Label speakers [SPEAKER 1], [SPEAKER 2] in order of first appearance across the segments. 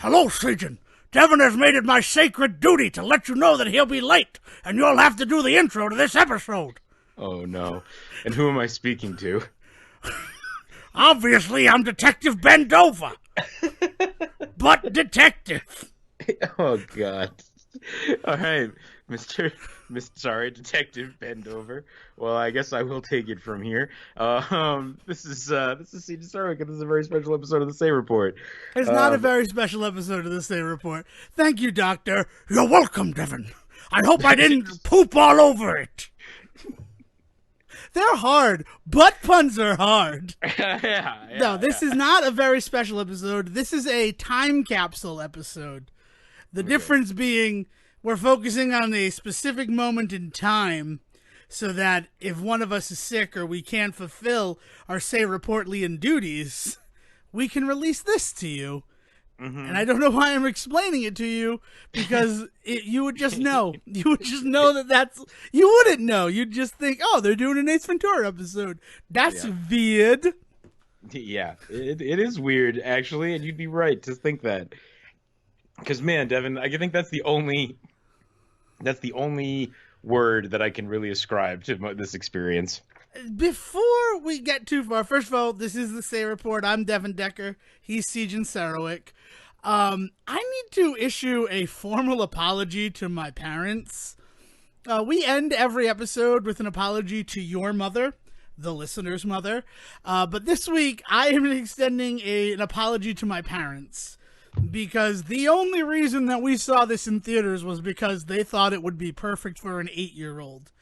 [SPEAKER 1] Hello, Sergeant. Devin has made it my sacred duty to let you know that he'll be late, and you'll have to do the intro to this episode.
[SPEAKER 2] Oh, no. And who am I speaking to?
[SPEAKER 1] Obviously, I'm Detective Bendover. But detective.
[SPEAKER 2] Oh, God. All right, Detective Bendover. Well, I guess I will take it from here. This is CJ Sarwick, and this is a very special episode of the Say Report.
[SPEAKER 1] It's not a very special episode of the Say Report. Thank you, Doctor. You're welcome, Devin. I hope I didn't poop all over it. They're hard. Butt puns are hard. No, this is not a very special episode. This is a time capsule episode. The difference being we're focusing on a specific moment in time so that if one of us is sick or we can't fulfill our Say Reportlian duties, we can release this to you. Mm-hmm. And I don't know why I'm explaining it to you, because you would just know. You would just know you wouldn't know. You'd just think, oh, they're doing an Ace Ventura episode. That's weird.
[SPEAKER 2] Yeah, it is weird, actually, and you'd be right to think that. Because, man, Devin, I think that's the only word that I can really ascribe to this experience.
[SPEAKER 1] Before we get too far, first of all, this is the Say Report. I'm Devin Decker. He's CJ Sarwick. I need to issue a formal apology to my parents. We end every episode with an apology to your mother, the listener's mother. But this week, I am extending an apology to my parents. Because the only reason that we saw this in theaters was because they thought it would be perfect for an 8-year-old.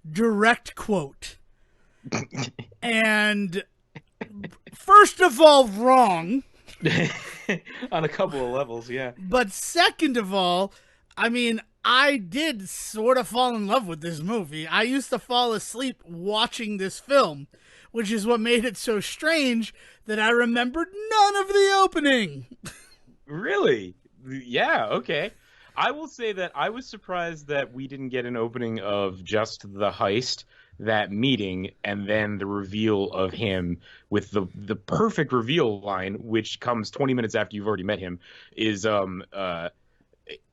[SPEAKER 1] Direct quote. And first of all, wrong.
[SPEAKER 2] On a couple of levels, yeah.
[SPEAKER 1] But second of all, I mean, I did sort of fall in love with this movie. I used to fall asleep watching this film, which is what made it so strange that I remembered none of the opening.
[SPEAKER 2] Really? Yeah, okay. I will say that I was surprised that we didn't get an opening of just the heist, that meeting, and then the reveal of him with the perfect reveal line, which comes 20 minutes after you've already met him, is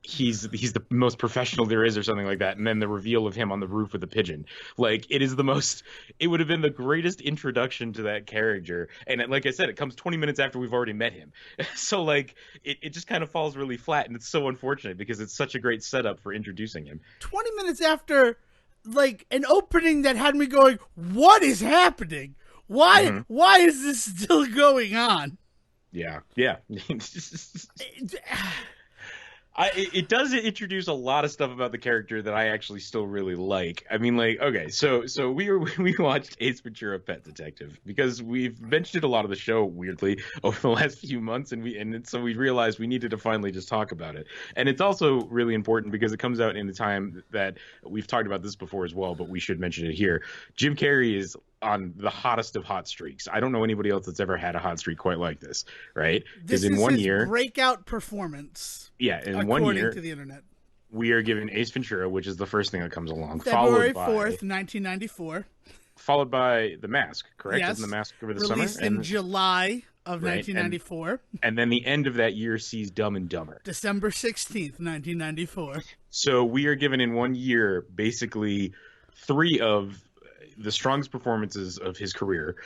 [SPEAKER 2] he's the most professional there is, or something like that, and then the reveal of him on the roof with a pigeon. Like, it would have been the greatest introduction to that character, and like I said, it comes 20 minutes after we've already met him. So like it just kind of falls really flat, and it's so unfortunate because it's such a great setup for introducing him.
[SPEAKER 1] 20 minutes after, like, an opening that had me going, what is happening? Why is this still going on?
[SPEAKER 2] Yeah. It does introduce a lot of stuff about the character that I actually still really like. I mean, like, okay, so we watched Ace Ventura: Pet Detective because we've mentioned it a lot of the show, weirdly, over the last few months, so we realized we needed to finally just talk about it. And it's also really important because it comes out in the time that we've talked about this before as well, but we should mention it here. Jim Carrey is on the hottest of hot streaks. I don't know anybody else that's ever had a hot streak quite like this, right?
[SPEAKER 1] Because in 1 year, breakout performance.
[SPEAKER 2] Yeah, in 1 year,
[SPEAKER 1] according to the internet,
[SPEAKER 2] we are given Ace Ventura, which is the first thing that comes along,
[SPEAKER 1] February 4th, 1994.
[SPEAKER 2] Followed by The Mask, correct?
[SPEAKER 1] Yes.
[SPEAKER 2] Isn't The Mask over the
[SPEAKER 1] Released
[SPEAKER 2] summer?
[SPEAKER 1] in July of 1994.
[SPEAKER 2] And then the end of that year sees Dumb and Dumber.
[SPEAKER 1] December 16th, 1994.
[SPEAKER 2] So we are given in 1 year basically 3 of the strongest performances of his career.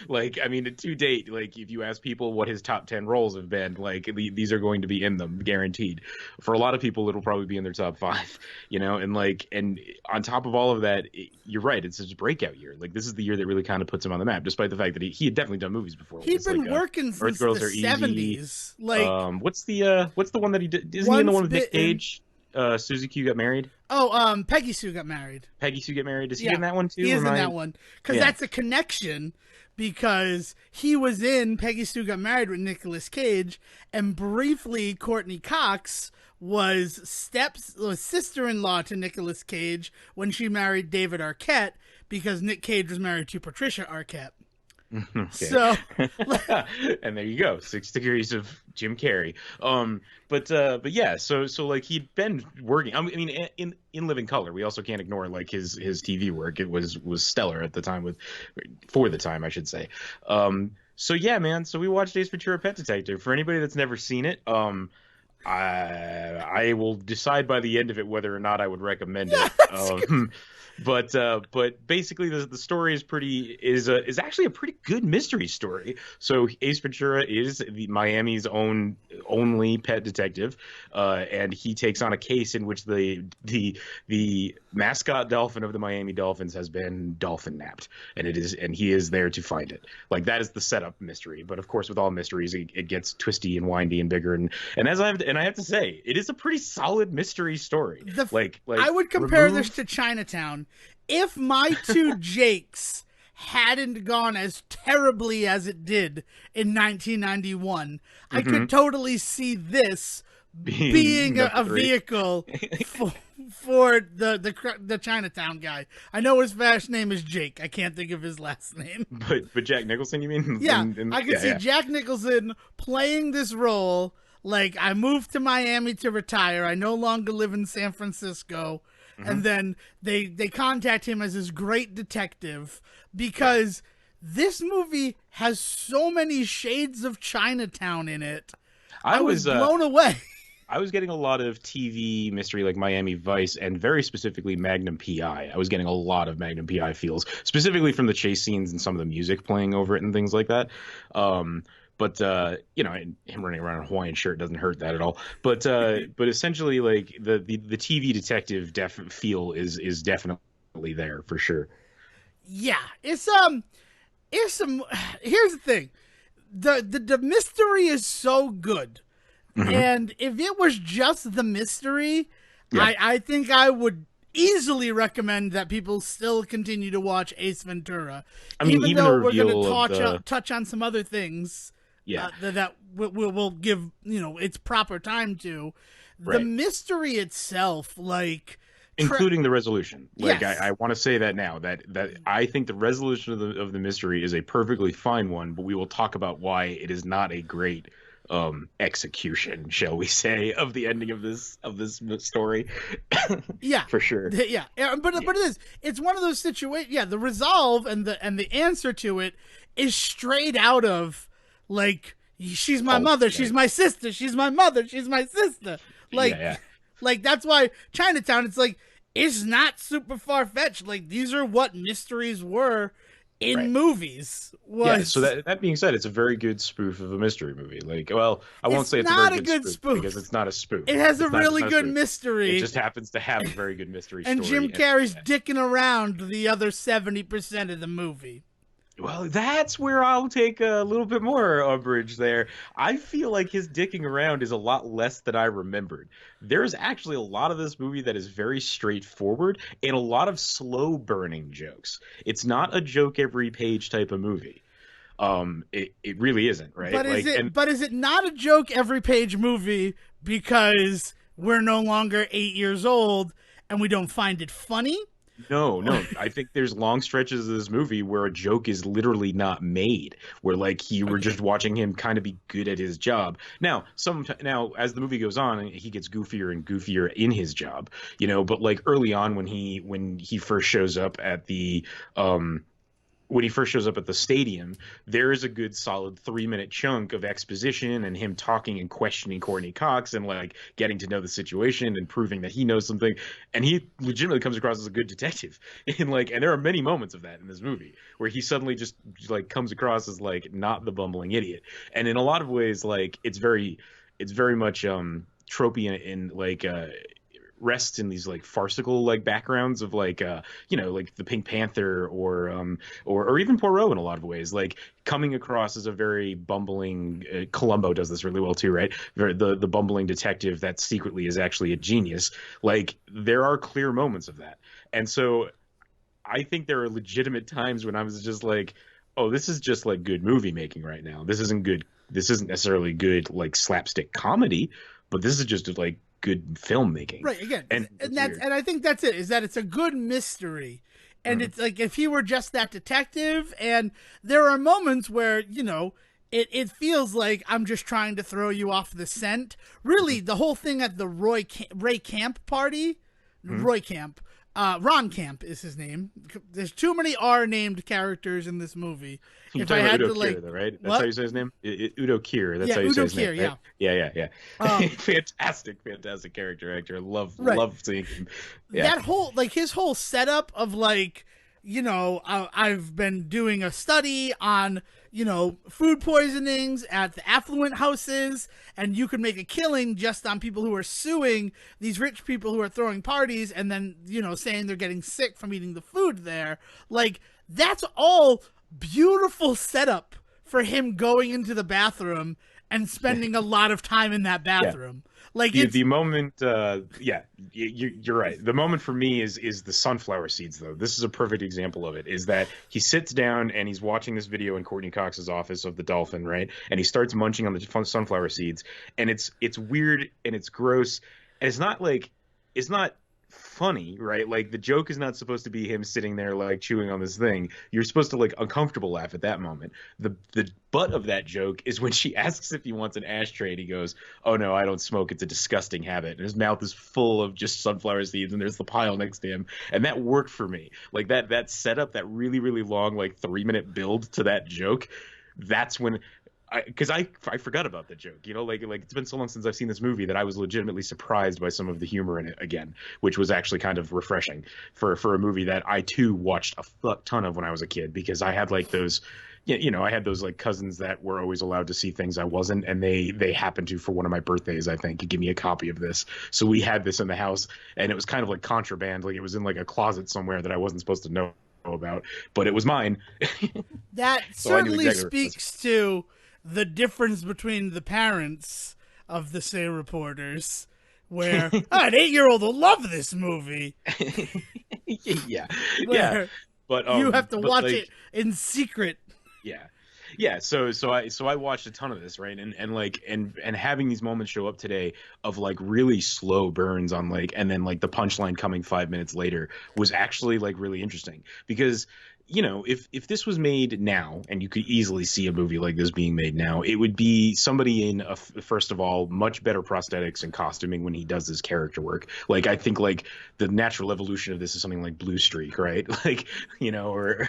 [SPEAKER 2] Like, I mean, to date, like, if you ask people what his top 10 roles have been, like, these are going to be in them, guaranteed. For a lot of people, it'll probably be in their top 5, you know? And on top of all of that, you're right, it's his breakout year. Like, this is the year that really kind of puts him on the map, despite the fact that he had definitely done movies before.
[SPEAKER 1] He'd been working since the 70s. Like,
[SPEAKER 2] what's the one that he did? Isn't he in the one with Nick Cage? Susie Q Got Married.
[SPEAKER 1] Oh, Peggy Sue Got Married.
[SPEAKER 2] Peggy Sue Get Married. Is he in that one too?
[SPEAKER 1] He is in that one because that's a connection. Because he was in Peggy Sue Got Married with Nicolas Cage, and briefly Courtney Cox was sister-in-law to Nicolas Cage when she married David Arquette, because Nick Cage was married to Patricia Arquette.
[SPEAKER 2] Okay.
[SPEAKER 1] So,
[SPEAKER 2] and there you go, 6 degrees of Jim Carrey. But yeah, so like he'd been working. I mean, in Living Color, we also can't ignore like his TV work. It was stellar at the time for the time, I should say. So yeah, man. So we watched Ace Ventura: Pet Detective. For anybody that's never seen it, I will decide by the end of it whether or not I would recommend
[SPEAKER 1] Yeah,
[SPEAKER 2] it.
[SPEAKER 1] that's good.
[SPEAKER 2] But basically the story is actually a pretty good mystery story. So Ace Ventura is the Miami's only pet detective, and he takes on a case in which the mascot dolphin of the Miami Dolphins has been dolphin napped, and he is there to find it. Like that is the setup mystery. But of course, with all mysteries, it gets twisty and windy and bigger. And I have to say, it is a pretty solid mystery story.
[SPEAKER 1] I would compare this to Chinatown. If my two Jakes hadn't gone as terribly as it did in 1991, I could totally see this being a vehicle for the Chinatown guy. I know his first name is Jake. I can't think of his last name.
[SPEAKER 2] But Jack Nicholson, you mean?
[SPEAKER 1] Yeah, I could see Jack Nicholson playing this role. Like, I moved to Miami to retire. I no longer live in San Francisco. And then they contact him as this great detective because this movie has so many shades of Chinatown in it. I was blown away.
[SPEAKER 2] I was getting a lot of TV mystery like Miami Vice and very specifically Magnum PI. I was getting a lot of Magnum PI feels, specifically from the chase scenes and some of the music playing over it and things like that. But you know, him running around in a Hawaiian shirt doesn't hurt that at all. But essentially, like the TV detective feel is definitely there for sure.
[SPEAKER 1] Yeah, it's some. Here's the thing, the mystery is so good, and if it was just the mystery, I think I would easily recommend that people still continue to watch Ace Ventura.
[SPEAKER 2] I mean, even
[SPEAKER 1] though we're going to touch on some other things. That we'll give, you know, its proper time to. The mystery itself, like...
[SPEAKER 2] including the resolution. Like,
[SPEAKER 1] yes.
[SPEAKER 2] I want to say that now, that I think the resolution of the mystery is a perfectly fine one, but we will talk about why it is not a great execution, shall we say, of the ending of this story.
[SPEAKER 1] Yeah.
[SPEAKER 2] For sure.
[SPEAKER 1] Yeah. But it's one of those situations, the resolve and the answer to it is straight out of, like, she's my mother, she's my sister, she's my mother, she's my sister. Like, like that's why Chinatown, it's like, it's not super far-fetched. Like, these are what mysteries were in movies.
[SPEAKER 2] So that being said, it's a very good spoof of a mystery movie. Like, well, I won't say it's not a very good spoof because it's not a spoof.
[SPEAKER 1] It has a really good mystery.
[SPEAKER 2] It just happens to have a very good mystery story.
[SPEAKER 1] And Jim Carrey's dicking around the other 70% of the movie.
[SPEAKER 2] Well, that's where I'll take a little bit more umbrage there. I feel like his dicking around is a lot less than I remembered. There's actually a lot of this movie that is very straightforward and a lot of slow burning jokes. It's not a joke every page type of movie. It really isn't, right?
[SPEAKER 1] But is it not a joke every page movie because we're no longer 8 years old and we don't find it funny?
[SPEAKER 2] No. I think there's long stretches of this movie where a joke is literally not made, where like we're just watching him kind of be good at his job. Now, as the movie goes on, he gets goofier and goofier in his job, you know. But like early on, when he first shows up at the stadium, there is a good solid 3-minute chunk of exposition and him talking and questioning Courtney Cox and like getting to know the situation and proving that he knows something. And he legitimately comes across as a good detective. And there are many moments of that in this movie where he suddenly just like comes across as like not the bumbling idiot. And in a lot of ways, like it's very much tropey in like rests in these like farcical like backgrounds of like you know, like the Pink Panther or even Poirot in a lot of ways, like coming across as a very bumbling Columbo does this really well too, right? The bumbling detective that secretly is actually a genius. Like there are clear moments of that. And so I think there are legitimate times when I was just like, oh, this is just like good movie making right now. This isn't necessarily good like slapstick comedy, but this is just like good filmmaking.
[SPEAKER 1] Right, again. And I think that's it, is that it's a good mystery. And it's like if he were just that detective, and there are moments where, you know, it feels like I'm just trying to throw you off the scent. Really, the whole thing at the Ray Camp party, Roy Camp, Ron Camp is his name. There's too many R-named characters in this movie.
[SPEAKER 2] You're talking about Udo Kier, though, right? That's how you say his name? Udo Kier. That's how you say his name, right? Yeah. Fantastic character actor. Love seeing him. Yeah.
[SPEAKER 1] That whole, like, his whole setup of, like, you know, I've been doing a study on, you know, food poisonings at the affluent houses, and you can make a killing just on people who are suing these rich people who are throwing parties and then, you know, saying they're getting sick from eating the food there. Like, that's all beautiful setup for him going into the bathroom and spending a lot of time in that bathroom. Like
[SPEAKER 2] the moment, you're right. The moment for me is the sunflower seeds, though. This is a perfect example of it. Is that he sits down and he's watching this video in Courtney Cox's office of the dolphin, right? And he starts munching on the sunflower seeds, and it's weird and it's gross, and it's not funny, right? Like, the joke is not supposed to be him sitting there like chewing on this thing. You're supposed to like uncomfortable laugh at that moment. The butt of that joke is when she asks if he wants an ashtray and he goes, "Oh no, I don't smoke, it's a disgusting habit," and his mouth is full of just sunflower seeds and there's the pile next to him. And that worked for me. Like, that setup, that really, really long, like 3-minute build to that joke, that's when because I forgot about that joke, you know, like it's been so long since I've seen this movie that I was legitimately surprised by some of the humor in it again, which was actually kind of refreshing for a movie that I too watched a fuck ton of when I was a kid, because I had like those, you know, I had those like cousins that were always allowed to see things I wasn't, and they happened to, for one of my birthdays, I think, give me a copy of this. So we had this in the house, and it was kind of like contraband, like it was in like a closet somewhere that I wasn't supposed to know about, but it was mine.
[SPEAKER 1] That
[SPEAKER 2] So
[SPEAKER 1] certainly
[SPEAKER 2] exactly
[SPEAKER 1] speaks to the difference between the parents of the Say reporters, where an 8-year-old will love this movie.
[SPEAKER 2] yeah. But
[SPEAKER 1] you have to watch
[SPEAKER 2] like,
[SPEAKER 1] it in secret.
[SPEAKER 2] Yeah. So I watched a ton of this, right? And having these moments show up today of like really slow burns on like, and then like the punchline coming 5 minutes later was actually like really interesting, because, you know, if this was made now, and you could easily see a movie like this being made now, it would be somebody in first of all, much better prosthetics and costuming when he does his character work. Like, I think like the natural evolution of this is something like Blue Streak, right? Like, you know, or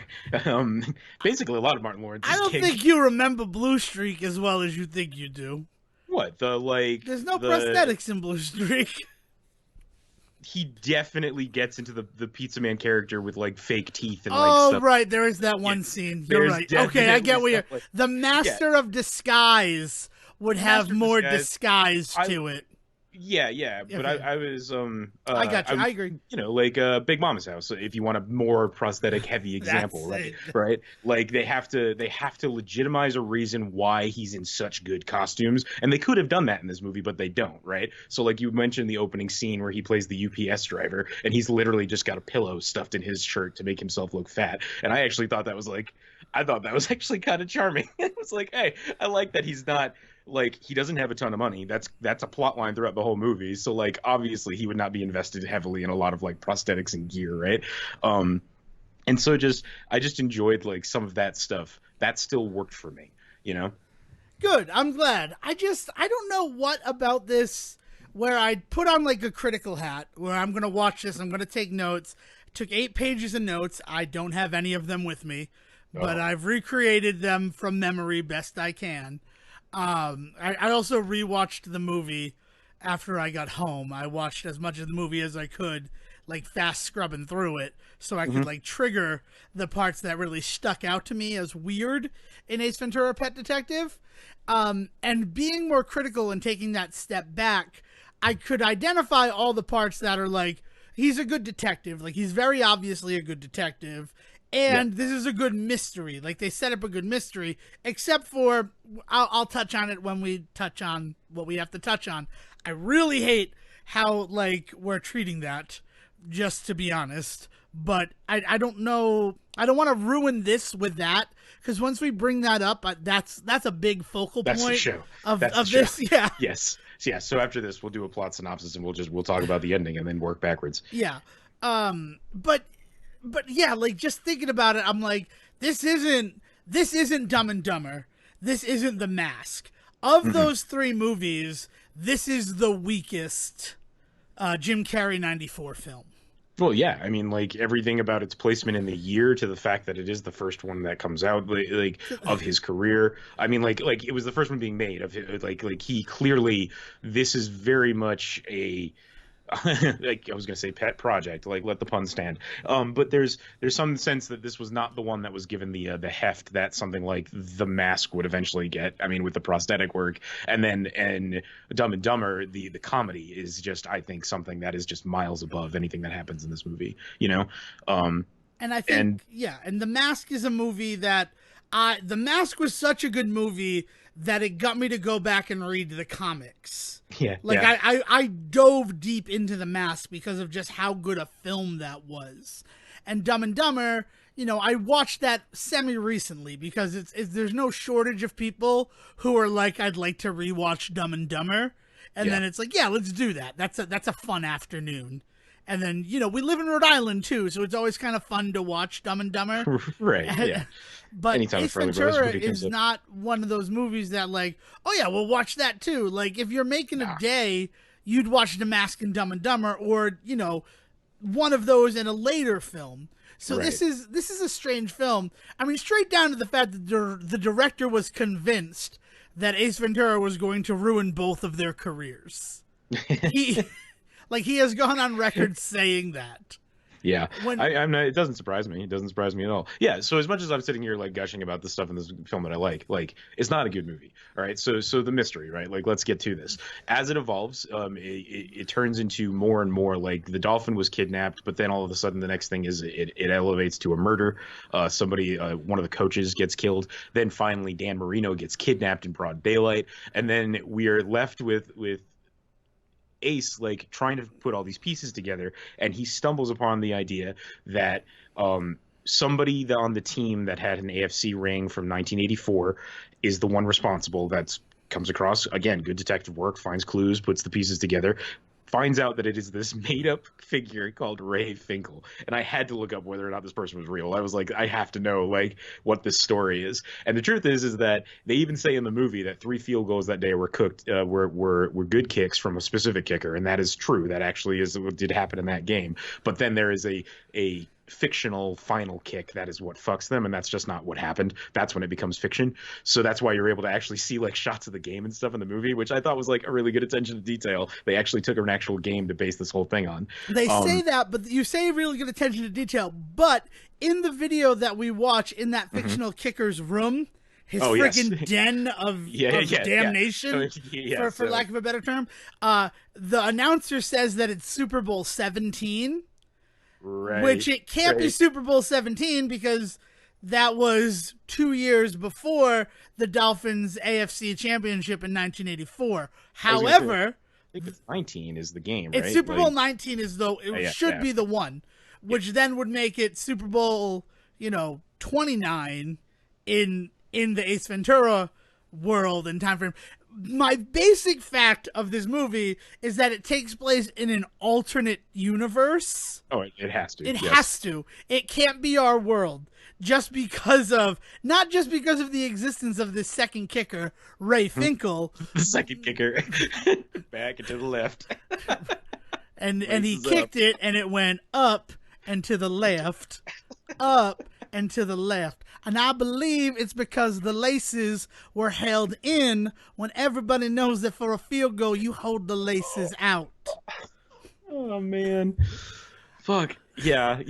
[SPEAKER 2] basically a lot of Martin Lawrence's
[SPEAKER 1] I don't think you remember Blue Streak as well as you think you do.
[SPEAKER 2] What, there's
[SPEAKER 1] no prosthetics in Blue Streak.
[SPEAKER 2] He definitely gets into the Pizza Man character with like fake teeth and like stuff.
[SPEAKER 1] Oh, right, there is that one scene. You're right. Okay, I get what you're. The Master of Disguise would have more disguise to it.
[SPEAKER 2] Yeah, but okay. I was
[SPEAKER 1] I got you. I agree.
[SPEAKER 2] You know, like Big Mama's House, if you want a more prosthetic heavy example, right? Right? Like they have to legitimize a reason why he's in such good costumes, and they could have done that in this movie, but they don't, right? So like you mentioned the opening scene where he plays the UPS driver, and he's literally just got a pillow stuffed in his shirt to make himself look fat, and I actually thought that was actually kind of charming. It was like, hey, I like that he's not. Like, he doesn't have a ton of money. That's a plot line throughout the whole movie. So like, obviously he would not be invested heavily in a lot of like prosthetics and gear, right? And so I just enjoyed like some of that stuff. That still worked for me, you know?
[SPEAKER 1] Good. I'm glad. I don't know what about this where I put on like a critical hat where I'm going to watch this. I'm going to take notes. Took 8 pages of notes. I don't have any of them with me, but I've recreated them from memory best I can. I also rewatched the movie after I got home. I watched as much of the movie as I could, like fast scrubbing through it, so I could like trigger the parts that really stuck out to me as weird in Ace Ventura: Pet Detective. And being more critical and taking that step back, I could identify all the parts that are like, he's a good detective, like he's very obviously a good detective. And this is a good mystery. Like, they set up a good mystery, except for, I'll touch on it when we touch on what we have to touch on. I really hate how, like, we're treating that, just to be honest. But I don't know. I don't want to ruin this with that, because once we bring that up, that's a big focal point.
[SPEAKER 2] That's the show.
[SPEAKER 1] Of
[SPEAKER 2] the
[SPEAKER 1] this.
[SPEAKER 2] Show.
[SPEAKER 1] Yeah.
[SPEAKER 2] Yes. Yeah. So after this, we'll do a plot synopsis, and we'll talk about the ending and then work backwards.
[SPEAKER 1] Yeah. But yeah, like, just thinking about it, I'm like, this isn't Dumb and Dumber. This isn't The Mask. Of those 3 movies, this is the weakest Jim Carrey 94 film.
[SPEAKER 2] Well, yeah, I mean, like everything about its placement in the year to the fact that it is the first one that comes out, like of his career. I mean, like it was the first one being made of it, like he clearly this is very much a like I was gonna say pet project, like let the pun stand. But there's some sense that this was not the one that was given the heft that something like The Mask would eventually get. I mean, with the prosthetic work, and Dumb and Dumber, the comedy is just I think something that is just miles above anything that happens in this movie. You know,
[SPEAKER 1] And I think,
[SPEAKER 2] and
[SPEAKER 1] yeah, and The Mask is a movie that The Mask was such a good movie that it got me to go back and read the comics.
[SPEAKER 2] yeah,
[SPEAKER 1] Like
[SPEAKER 2] yeah.
[SPEAKER 1] I dove deep into The Mask because of just how good a film that was. And Dumb and Dumber, you know, I watched that semi recently because there's no shortage of people who are like, I'd like to rewatch Dumb and Dumber, and
[SPEAKER 2] Yeah.
[SPEAKER 1] then it's like, yeah, let's do that. That's a fun afternoon. And then, you know, we live in Rhode Island too, so it's always kind of fun to watch Dumb and Dumber.
[SPEAKER 2] Right, yeah.
[SPEAKER 1] But
[SPEAKER 2] Anytime a
[SPEAKER 1] Ace
[SPEAKER 2] Farrelly Brothers
[SPEAKER 1] Ventura
[SPEAKER 2] movie comes
[SPEAKER 1] is
[SPEAKER 2] up,
[SPEAKER 1] not one of those movies that like, oh yeah, we'll watch that too. Like if you're making a
[SPEAKER 2] nah,
[SPEAKER 1] day, you'd watch The Mask and Dumb and Dumber, or you know, one of those in a later film. So
[SPEAKER 2] right.
[SPEAKER 1] this is a strange film. I mean, straight down to the fact that the director was convinced that Ace Ventura was going to ruin both of their careers. He like he has gone on record saying that.
[SPEAKER 2] Yeah,
[SPEAKER 1] When
[SPEAKER 2] I'm not. It doesn't surprise me. It doesn't surprise me at all. Yeah. So as much as I'm sitting here like gushing about the stuff in this film that I like it's not a good movie. All right. So the mystery, right? Like let's get to this. As it evolves, it turns into more and more like the dolphin was kidnapped, but then all of a sudden the next thing is it elevates to a murder. Somebody, one of the coaches gets killed. Then finally Dan Marino gets kidnapped in broad daylight, and then we are left with Ace like trying to put all these pieces together, and he stumbles upon the idea that somebody on the team that had an AFC ring from 1984 is the one responsible. That's comes across again good detective work, finds clues, puts the pieces together, finds out that it is this made-up figure called Ray Finkel. And I had to look up whether or not this person was real. I was like, I have to know like what this story is. And the truth is that they even say in the movie that 3 field goals that day were cooked were good kicks from a specific kicker, and that is true. That actually is what did happen in that game. But then there is a fictional final kick that is what fucks them, and that's just not what happened. That's when it becomes fiction. So that's why you're able to actually see like shots of the game and stuff in the movie, which I thought was like a really good attention to detail. They actually took an actual game to base this whole thing on.
[SPEAKER 1] they say that, but you say really good attention to detail. But in the video that we watch in that fictional kicker's room, his
[SPEAKER 2] Oh, yes.
[SPEAKER 1] freaking den of damnation, for lack of a better term, the announcer says that it's Super Bowl 17.
[SPEAKER 2] Right,
[SPEAKER 1] which it can't be Super Bowl 17 because that was 2 years before the Dolphins AFC Championship in 1984. However,
[SPEAKER 2] I think it's 19 is the game, right?
[SPEAKER 1] it's Super Bowl
[SPEAKER 2] Like,
[SPEAKER 1] 19 is though it
[SPEAKER 2] yeah,
[SPEAKER 1] should
[SPEAKER 2] yeah.
[SPEAKER 1] be the one, which then would make it Super Bowl, 29 in the Ace Ventura world and time frame. My basic fact of this movie is that it takes place in an alternate universe.
[SPEAKER 2] Oh, it has to.
[SPEAKER 1] It
[SPEAKER 2] yes.
[SPEAKER 1] has to. It can't be our world. Just because of, not just because of the existence of this second kicker, Ray Finkel.
[SPEAKER 2] The second kicker. Back and to the left.
[SPEAKER 1] And he
[SPEAKER 2] Laces
[SPEAKER 1] kicked
[SPEAKER 2] up.
[SPEAKER 1] it and it went up and to the left. Up and to the left. And I believe it's because the laces were held in when everybody knows that for a field goal, you hold the laces out.
[SPEAKER 2] Oh, man. Fuck. Yeah.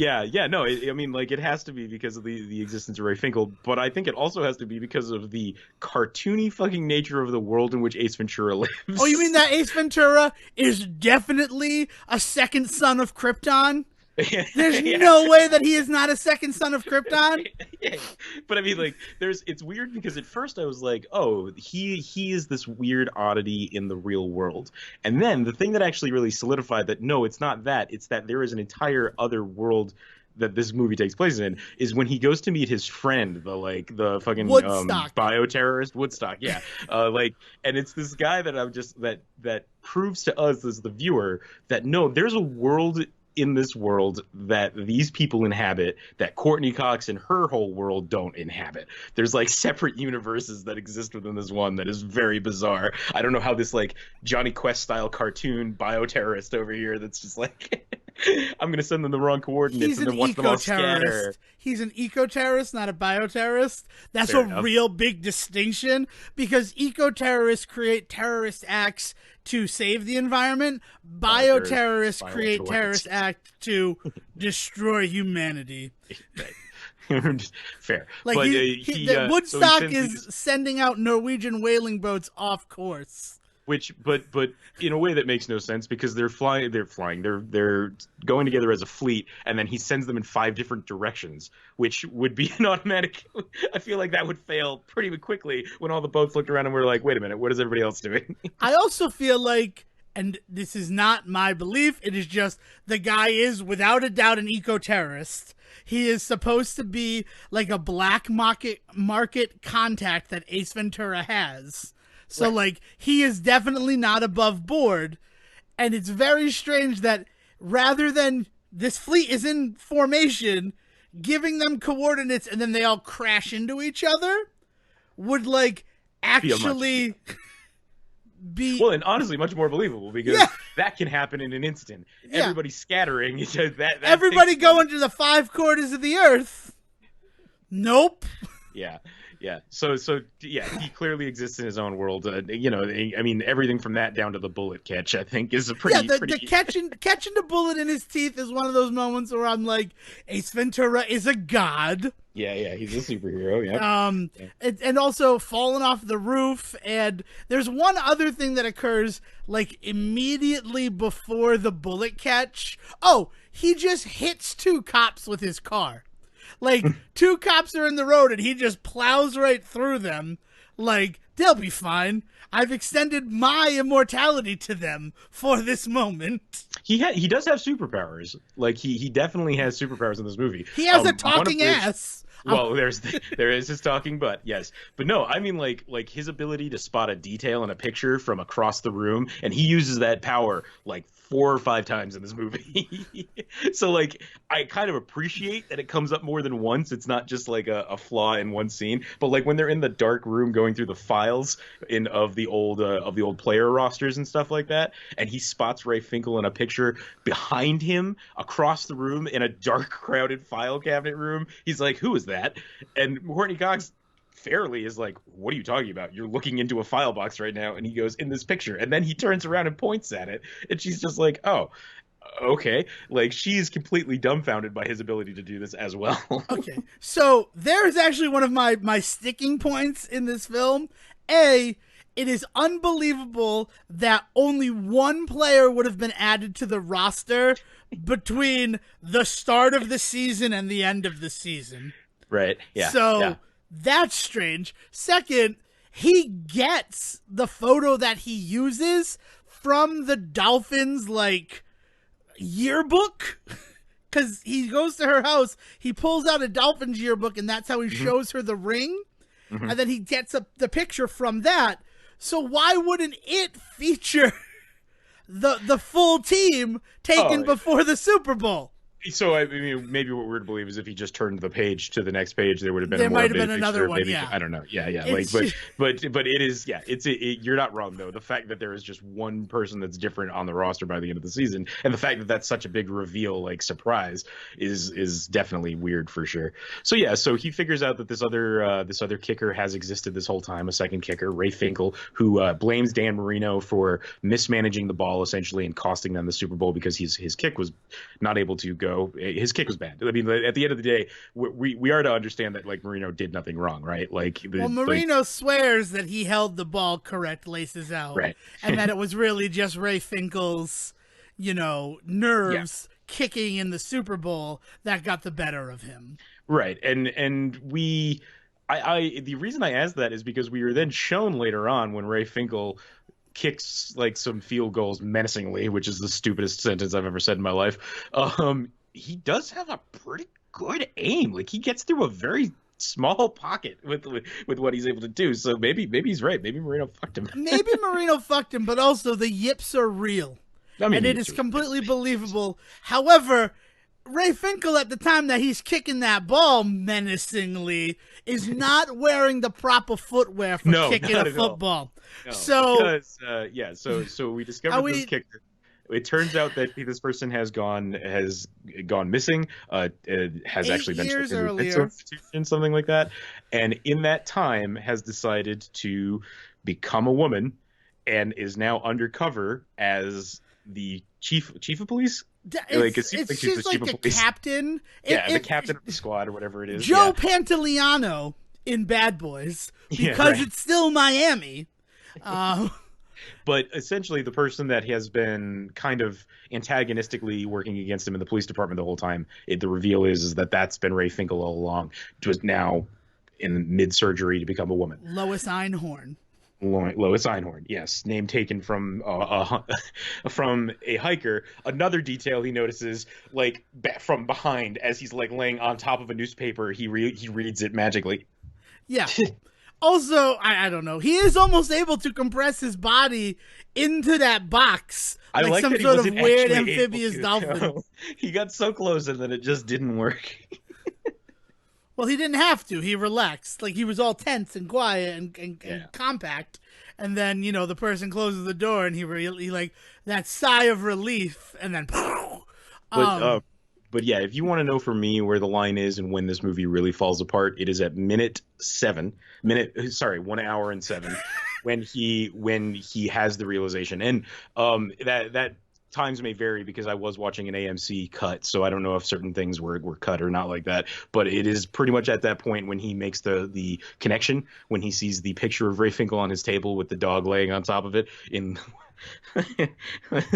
[SPEAKER 2] No, I mean, like, it has to be because of the existence of Ray Finkel, but I think it also has to be because of the cartoony fucking nature of the world in which Ace Ventura lives.
[SPEAKER 1] Oh, you mean that Ace Ventura is definitely a second son of Krypton? There's no way that he is not a second son of Krypton.
[SPEAKER 2] Yeah. But I mean, like, it's weird because at first I was like, oh, he is this weird oddity in the real world. And then the thing that actually really solidified that, no, it's not that. It's that there is an entire other world that this movie takes place in is when he goes to meet his friend, the fucking
[SPEAKER 1] Woodstock.
[SPEAKER 2] bioterrorist Woodstock. Yeah. And it's this guy that I'm just, that proves to us as the viewer that no, there's a world in this world that these people inhabit that Courtney Cox and her whole world don't inhabit. There's like separate universes that exist within this one that is very bizarre. I don't know how this like Johnny Quest style cartoon bioterrorist over here that's just like I'm gonna send them the wrong coordinates
[SPEAKER 1] He's
[SPEAKER 2] and
[SPEAKER 1] an
[SPEAKER 2] then watch them all scatter.
[SPEAKER 1] eco-terrorist. He's an eco-terrorist, not a bioterrorist. That's
[SPEAKER 2] Fair
[SPEAKER 1] a
[SPEAKER 2] enough.
[SPEAKER 1] real big distinction because eco-terrorists create terrorist acts to save the environment. Bioterrorists create
[SPEAKER 2] bioterrorists.
[SPEAKER 1] terrorist acts to destroy humanity.
[SPEAKER 2] Fair.
[SPEAKER 1] Like
[SPEAKER 2] But
[SPEAKER 1] Woodstock
[SPEAKER 2] so he sends
[SPEAKER 1] is sending out Norwegian whaling boats off course.
[SPEAKER 2] but in a way that makes no sense because they're going together as a fleet, and then he sends them in 5 different directions, which would be an automatic. I feel like that would fail pretty quickly when all the boats looked around and were like, wait a minute, what is everybody else doing?
[SPEAKER 1] I also feel like, and this is not my belief, it is just the guy is without a doubt an eco-terrorist. He is supposed to be like a black market contact that Ace Ventura has. So,
[SPEAKER 2] Right.
[SPEAKER 1] like, he is definitely not above board. And it's very strange that rather than this fleet is in formation, giving them coordinates and then they all crash into each other would, like, actually be...
[SPEAKER 2] Well, and honestly, much more believable because
[SPEAKER 1] Yeah.
[SPEAKER 2] that can happen in an instant.
[SPEAKER 1] Yeah.
[SPEAKER 2] Everybody scattering. That
[SPEAKER 1] Everybody
[SPEAKER 2] takes-
[SPEAKER 1] going to the 5 quarters of the earth. Nope.
[SPEAKER 2] Yeah. So yeah, he clearly exists in his own world. You know, I mean, everything from that down to the bullet catch, I think, is a pretty.
[SPEAKER 1] The catching the bullet in his teeth is one of those moments where I'm like, Ace Ventura is a god.
[SPEAKER 2] Yeah, he's a superhero. Yeah.
[SPEAKER 1] And also falling off the roof. And there's one other thing that occurs like immediately before the bullet catch. Oh, he just hits 2 cops with his car. Like, 2 cops are in the road and he just plows right through them. Like, they'll be fine. I've extended my immortality to them for this moment.
[SPEAKER 2] He does have superpowers. Like he definitely has superpowers in this movie.
[SPEAKER 1] He has a
[SPEAKER 2] one of
[SPEAKER 1] talking
[SPEAKER 2] which-
[SPEAKER 1] ass.
[SPEAKER 2] Well, there is his talking butt, yes, but no, I mean like his ability to spot a detail in a picture from across the room, and he uses that power like 4 or 5 times in this movie. So like I kind of appreciate that it comes up more than once. It's not just like a flaw in one scene, but like when they're in the dark room going through the files of the old player rosters and stuff like that, and he spots Ray Finkel in a picture behind him across the room in a dark, crowded file cabinet room. He's like, "Who is that?" And Courtney Cox fairly is like, "What are you talking about? You're looking into a file box right now." And he goes, "In this picture." And then he turns around and points at it, and she's just like, "Oh, okay." Like she's completely dumbfounded by his ability to do this as well.
[SPEAKER 1] Okay, so there's actually one of my sticking points in this film. It is unbelievable that only 1 player would have been added to the roster between the start of the season and the end of the season.
[SPEAKER 2] Right. Yeah.
[SPEAKER 1] So
[SPEAKER 2] yeah.
[SPEAKER 1] that's strange. Second, he gets the photo that he uses from the Dolphins, like, yearbook. Because he goes to her house, he pulls out a Dolphins yearbook, and that's how he shows her the ring.
[SPEAKER 2] Mm-hmm.
[SPEAKER 1] And then he gets the picture from that. So why wouldn't it feature the full team taken before the Super Bowl?
[SPEAKER 2] So I mean, maybe what we're to believe is if he just turned the page to the next page, there would have been
[SPEAKER 1] There
[SPEAKER 2] a more
[SPEAKER 1] might have been
[SPEAKER 2] updated
[SPEAKER 1] another
[SPEAKER 2] picture,
[SPEAKER 1] one,
[SPEAKER 2] maybe,
[SPEAKER 1] yeah.
[SPEAKER 2] I don't know. Yeah.
[SPEAKER 1] It's-
[SPEAKER 2] Like, but it is. Yeah. You're not wrong though. The fact that there is just 1 person that's different on the roster by the end of the season, and the fact that that's such a big reveal, like surprise, is definitely weird for sure. So yeah. So he figures out that this other kicker has existed this whole time, a second kicker, Ray Finkel, who blames Dan Marino for mismanaging the ball essentially and costing them the Super Bowl because his kick was not able to go. His kick was bad. I mean, at the end of the day, we are to understand that like Marino did nothing wrong, right? Like,
[SPEAKER 1] Marino swears that he held the ball correct, laces out,
[SPEAKER 2] right,
[SPEAKER 1] and that it was really just Ray Finkel's, nerves kicking in the Super Bowl that got the better of him.
[SPEAKER 2] right, and the reason I asked that is because we were then shown later on when Ray Finkel kicks like some field goals menacingly, which is the stupidest sentence I've ever said in my life. He does have a pretty good aim. Like he gets through a very small pocket with what he's able to do. So maybe he's right. Maybe Marino fucked him.
[SPEAKER 1] Maybe Marino fucked him, but also the yips are real.
[SPEAKER 2] I mean,
[SPEAKER 1] And it is completely believable. However, Ray Finkel at the time that he's kicking that ball menacingly is not wearing the proper footwear for kicking a
[SPEAKER 2] not at all.
[SPEAKER 1] football.
[SPEAKER 2] No,
[SPEAKER 1] So
[SPEAKER 2] because, so we discovered this kicker. It turns out that this person has gone missing. Has
[SPEAKER 1] Eight
[SPEAKER 2] actually been
[SPEAKER 1] years
[SPEAKER 2] taken to a mental
[SPEAKER 1] earlier.
[SPEAKER 2] institution, something like that. And in that time, has decided to become a woman, and is now undercover as the chief of police. Like it seems like she's the
[SPEAKER 1] She's
[SPEAKER 2] chief
[SPEAKER 1] like
[SPEAKER 2] of
[SPEAKER 1] a
[SPEAKER 2] police.
[SPEAKER 1] captain.
[SPEAKER 2] Yeah, the captain of the squad or whatever it is.
[SPEAKER 1] Joe
[SPEAKER 2] Yeah,
[SPEAKER 1] Pantoliano in Bad Boys
[SPEAKER 2] yeah,
[SPEAKER 1] because
[SPEAKER 2] right.
[SPEAKER 1] it's still Miami. Uh,
[SPEAKER 2] But essentially, the person that has been kind of antagonistically working against him in the police department the whole time, the reveal is that that's been Ray Finkel all along, just now in mid surgery to become a woman.
[SPEAKER 1] Lois Einhorn.
[SPEAKER 2] Lois Einhorn, yes, name taken from from a hiker. Another detail he notices, like from behind, as he's like laying on top of a newspaper, he reads it magically.
[SPEAKER 1] Yeah. Also, I don't know. He is almost able to compress his body into that box,
[SPEAKER 2] I
[SPEAKER 1] like
[SPEAKER 2] like
[SPEAKER 1] some
[SPEAKER 2] that he
[SPEAKER 1] sort of
[SPEAKER 2] wasn't
[SPEAKER 1] weird
[SPEAKER 2] actually able
[SPEAKER 1] amphibious
[SPEAKER 2] to.
[SPEAKER 1] dolphin.
[SPEAKER 2] He got so close and then it just didn't work.
[SPEAKER 1] Well, he didn't have to. He relaxed. Like, he was all tense and quiet and
[SPEAKER 2] Yeah.
[SPEAKER 1] compact. And then, the person closes the door and he like, that sigh of relief, and then,
[SPEAKER 2] But but yeah, if you want to know for me where the line is and when this movie really falls apart, it is at 1 hour and 7, when he has the realization. And that times may vary because I was watching an AMC cut, so I don't know if certain things were cut or not like that. But it is pretty much at that point when he makes the connection, when he sees the picture of Ray Finkel on his table with the dog laying on top of it. It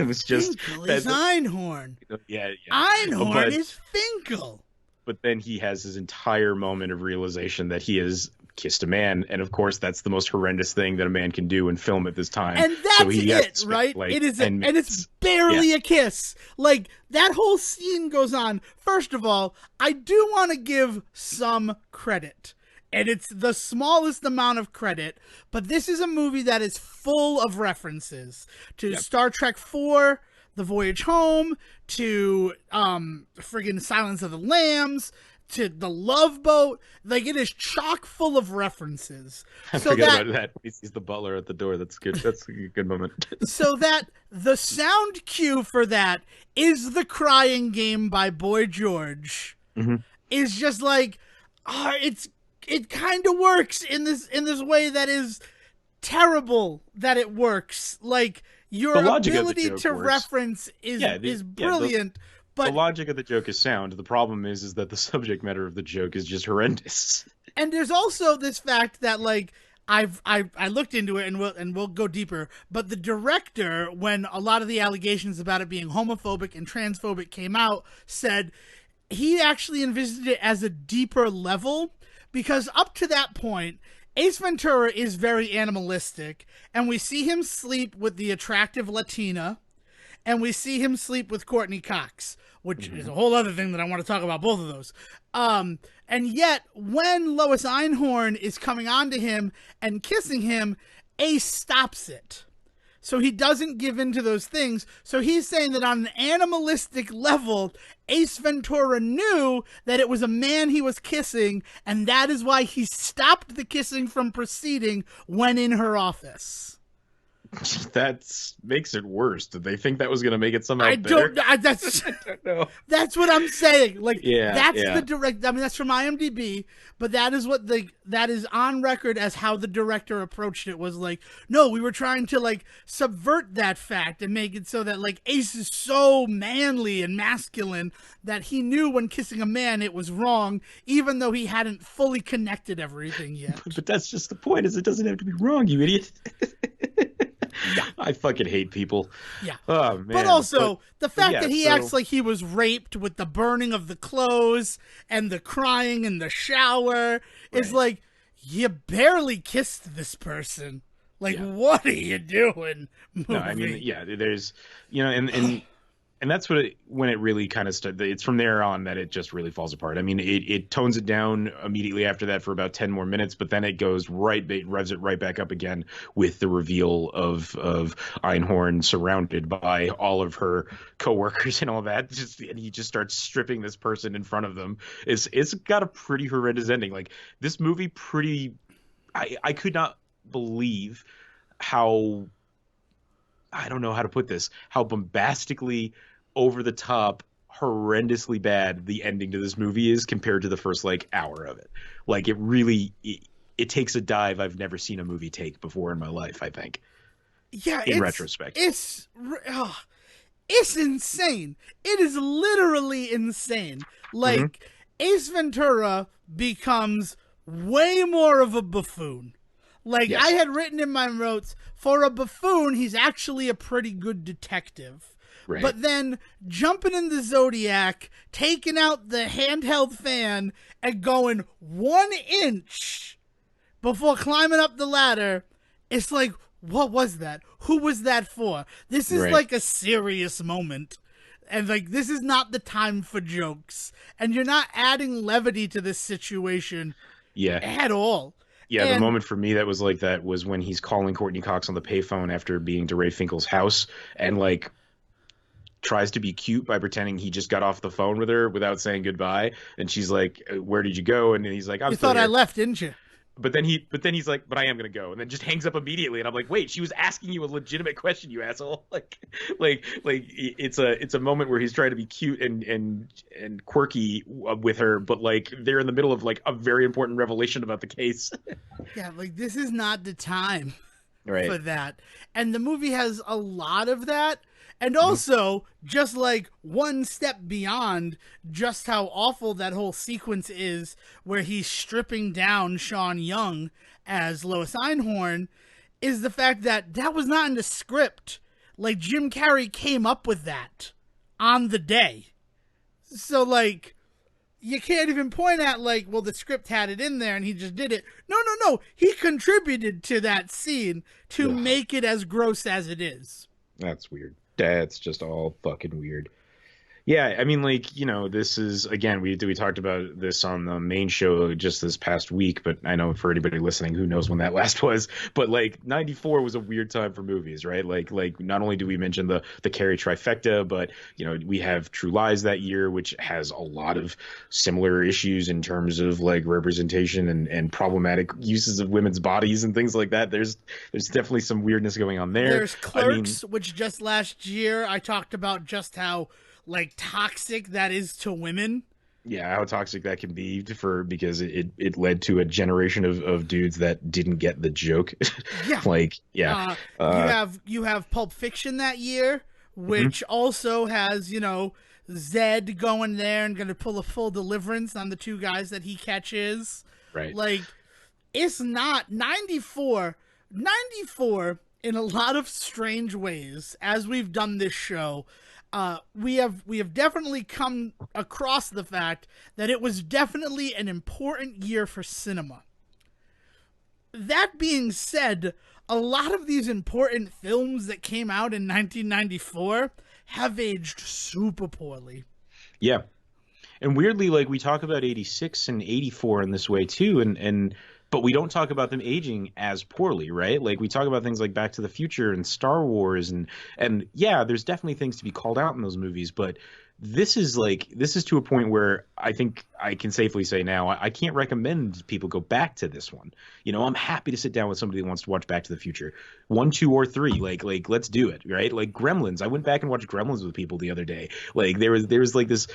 [SPEAKER 2] was just
[SPEAKER 1] Finkel is Einhorn.
[SPEAKER 2] yeah.
[SPEAKER 1] Einhorn is Finkel.
[SPEAKER 2] But then he has his entire moment of realization that he has kissed a man, and of course that's the most horrendous thing that a man can do in film at this time.
[SPEAKER 1] And that's
[SPEAKER 2] so he has
[SPEAKER 1] it,
[SPEAKER 2] spent,
[SPEAKER 1] right?
[SPEAKER 2] like,
[SPEAKER 1] It is,
[SPEAKER 2] 10
[SPEAKER 1] and
[SPEAKER 2] minutes.
[SPEAKER 1] it's barely a kiss. Like, that whole scene goes on. First of all, I do want to give some credit, and it's the smallest amount of credit, but this is a movie that is full of references to Star Trek 4, The Voyage Home, to friggin' Silence of the Lambs, to The Love Boat. Like, it is chock full of references.
[SPEAKER 2] I forget about that. He sees the butler at the door. That's good. That's a good moment.
[SPEAKER 1] So that the sound cue for that is The Crying Game by Boy George.
[SPEAKER 2] Mm-hmm.
[SPEAKER 1] Is just like, it kind of works in this way that is terrible that it works. Like, your ability to reference is brilliant. But
[SPEAKER 2] the logic of the joke is sound. The problem is that the subject matter of the joke is just horrendous.
[SPEAKER 1] And there's also this fact that, like, I looked into it, and we'll go deeper. But the director, when a lot of the allegations about it being homophobic and transphobic came out, said he actually envisioned it as a deeper level, because up to that point, Ace Ventura is very animalistic, and we see him sleep with the attractive Latina, and we see him sleep with Courtney Cox, which is a whole other thing that I want to talk about, both of those. And yet, when Lois Einhorn is coming on to him and kissing him, Ace stops it. So he doesn't give in to those things. So he's saying that on an animalistic level, Ace Ventura knew that it was a man he was kissing, and that is why he stopped the kissing from proceeding when in her office.
[SPEAKER 2] That makes it worse. Did they think that was going to make it somehow
[SPEAKER 1] I
[SPEAKER 2] better?
[SPEAKER 1] don't
[SPEAKER 2] know.
[SPEAKER 1] That's what I'm saying. Like, that's
[SPEAKER 2] yeah.
[SPEAKER 1] the direct. I mean, that's from IMDb, but that is what that is on record as how the director approached it. Was like, no, we were trying to, like, subvert that fact and make it so that, like, Ace is so manly and masculine that he knew when kissing a man it was wrong, even though he hadn't fully connected everything yet.
[SPEAKER 2] But that's just the point. Is it doesn't have to be wrong, you idiot. Yeah. I fucking hate people.
[SPEAKER 1] Yeah.
[SPEAKER 2] Oh, man.
[SPEAKER 1] But also, the fact that he acts like he was raped with the burning of the clothes and the crying in the shower is like, you barely kissed this person. Like, what are you doing, movie?
[SPEAKER 2] No, I mean, there's, and that's when it really kind of started. It's from there on that it just really falls apart. I mean, it tones it down immediately after that for about 10 more minutes, but then it goes revs it right back up again with the reveal of Einhorn surrounded by all of her coworkers and all that. And he just starts stripping this person in front of them. It's got a pretty horrendous ending. Like, this movie I could not believe how I don't know how to put this, how bombastically over the top, horrendously bad the ending to this movie is compared to the first like hour of it. Like it takes a dive I've never seen a movie take before in my life, I think.
[SPEAKER 1] Yeah,
[SPEAKER 2] In retrospect.
[SPEAKER 1] it's insane. It is literally insane.
[SPEAKER 2] Hmm.
[SPEAKER 1] Like, Ace Ventura becomes way more of a buffoon. Like, I
[SPEAKER 2] Yes.
[SPEAKER 1] had written in my notes, for a buffoon, he's actually a pretty good detective.
[SPEAKER 2] Right.
[SPEAKER 1] But then jumping in the Zodiac, taking out the handheld fan, and going 1 inch before climbing up the ladder, it's like, what was that? Who was that for? This is
[SPEAKER 2] Right.
[SPEAKER 1] like a serious moment. And like, this is not the time for jokes. And you're not adding levity to this situation
[SPEAKER 2] Yeah.
[SPEAKER 1] at all.
[SPEAKER 2] Yeah, the
[SPEAKER 1] And
[SPEAKER 2] moment for me that was like that was when he's calling Courtney Cox on the payphone after being to Ray Finkel's house and like tries to be cute by pretending he just got off the phone with her without saying goodbye. And she's like, "Where did you go?" And he's like, "I'm
[SPEAKER 1] you
[SPEAKER 2] still
[SPEAKER 1] thought I
[SPEAKER 2] here."
[SPEAKER 1] left, didn't you?
[SPEAKER 2] But then he's like, "But I am gonna go," and then just hangs up immediately. And I'm like, "Wait, she was asking you a legitimate question, you asshole!" Like it's a moment where he's trying to be cute and quirky with her, but like they're in the middle of like a very important revelation about the case.
[SPEAKER 1] Yeah, like, this is not the time
[SPEAKER 2] Right.
[SPEAKER 1] for that. And the movie has a lot of that. And
[SPEAKER 2] Mhm.
[SPEAKER 1] also, just like one step beyond just how awful that whole sequence is, where he's stripping down Sean Young as Lois Einhorn, is the fact that that was not in the script. Like, Jim Carrey came up with that on the day. So, like, you can't even point at, like, well, the script had it in there and he just did it. No, no, no. He contributed to that scene to
[SPEAKER 2] Ugh,
[SPEAKER 1] make it as gross as it is.
[SPEAKER 2] that's weird. That's just all fucking weird. Yeah, I mean, like, this is again, we talked about this on the main show just this past week, but I know for anybody listening, who knows when that last was, but like '94 was a weird time for movies, right? Like not only do we mention the Carrie trifecta, but we have True Lies that year, which has a lot of similar issues in terms of like representation and problematic uses of women's bodies and things like that. There's definitely some weirdness going on there.
[SPEAKER 1] There's
[SPEAKER 2] I mean,
[SPEAKER 1] Clerks, which just last year I talked about just how, like, toxic that is to women.
[SPEAKER 2] yeah, how toxic that can be because it led to a generation of dudes that didn't get the joke.
[SPEAKER 1] Yeah.
[SPEAKER 2] Like, yeah.
[SPEAKER 1] You have Pulp Fiction that year,
[SPEAKER 2] Mhm.
[SPEAKER 1] which also has, Zed going there and going to pull a full deliverance on the two guys that he catches.
[SPEAKER 2] Right.
[SPEAKER 1] Like, it's not 94. 94, in a lot of strange ways, as we've done this show, we have definitely come across the fact that it was definitely an important year for cinema. That being said, a lot of these important films that came out in 1994 have aged super poorly.
[SPEAKER 2] Yeah. And weirdly, like we talk about 86 and 84 in this way too, and but we don't talk about them aging as poorly, right? Like we talk about things like Back to the Future and Star Wars and yeah, there's definitely things to be called out in those movies, but this is to a point where I think I can safely say now I can't recommend people go back to this one. I'm happy to sit down with somebody who wants to watch Back to the Future, 1, 2, or 3. Like let's do it, right? Like Gremlins. I went back and watched Gremlins with people the other day. Like there was like this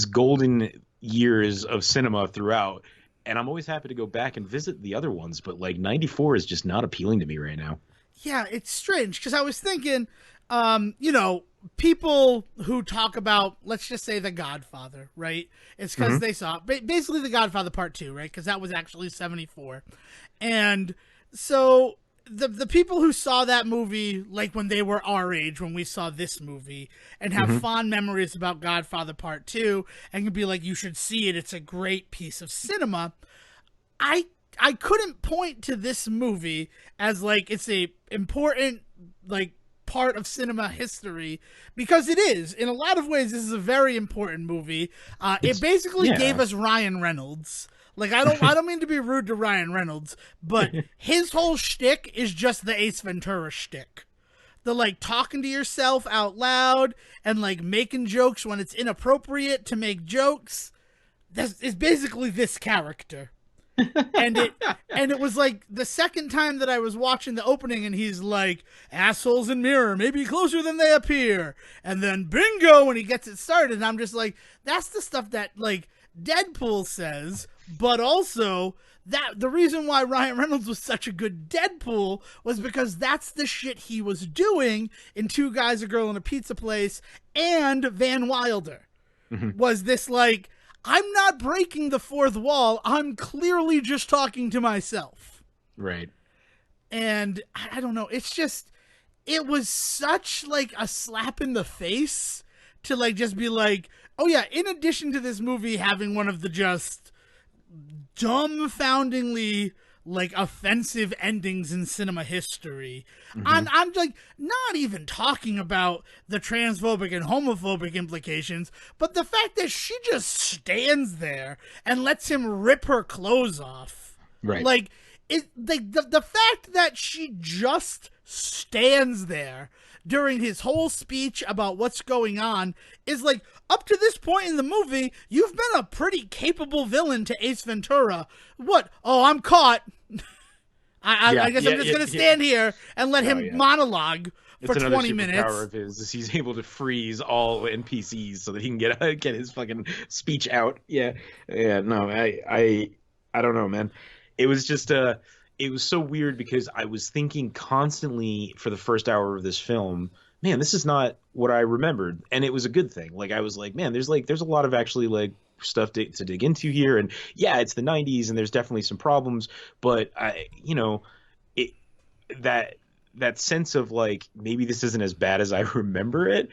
[SPEAKER 2] golden years of cinema throughout, and I'm always happy to go back and visit the other ones. But like '94 is just not appealing to me right now.
[SPEAKER 1] Yeah, it's strange because I was thinking, people who talk about, let's just say, The Godfather, right? It's because they saw basically The Godfather Part 2, right? Because that was actually 74. And so the people who saw that movie, like when they were our age, when we saw this movie, and have fond memories about Godfather Part 2, and can be like, you should see it, it's a great piece of cinema. I couldn't point to this movie as like it's a important like part of cinema history, because it is in a lot of ways. This is a very important movie. It basically gave us Ryan Reynolds. Like, I don't mean to be rude to Ryan Reynolds, but his whole shtick is just the Ace Ventura shtick. The like talking to yourself out loud and like making jokes when it's inappropriate to make jokes. That's is basically this character. and it was like the second time that I was watching the opening, and he's like, assholes in mirror may be closer than they appear, and then bingo, and he gets it started, and I'm just like, that's the stuff that like Deadpool says, but also that the reason why Ryan Reynolds was such a good Deadpool was because that's the shit he was doing in Two Guys, a Girl, in a Pizza Place and Van Wilder. Was this like, I'm not breaking the fourth wall, I'm clearly just talking to myself.
[SPEAKER 2] Right.
[SPEAKER 1] And I don't know, it's just, it was such like a slap in the face to like just be like, oh yeah, in addition to this movie having one of the just dumbfoundingly like offensive endings in cinema history. I'm like not even talking about the transphobic and homophobic implications, but the fact that she just stands there and lets him rip her clothes off.
[SPEAKER 2] Right.
[SPEAKER 1] Like the fact that she just stands there during his whole speech about what's going on is like, up to this point in the movie, you've been a pretty capable villain to Ace Ventura. What? Oh, I'm caught. I guess I'm just going to stand here and let him monologue for 20 minutes.
[SPEAKER 2] It's another superpower of his is he's able to freeze all NPCs so that he can get his fucking speech out. Yeah. No, I don't know, man. It was just it was so weird because I was thinking constantly for the first hour of this film, man, this is not what I remembered. And it was a good thing. Like, I was like, man, there's a lot of actually like stuff to dig into here. And yeah, it's the 90s and there's definitely some problems, but that sense of like, maybe this isn't as bad as I remember it.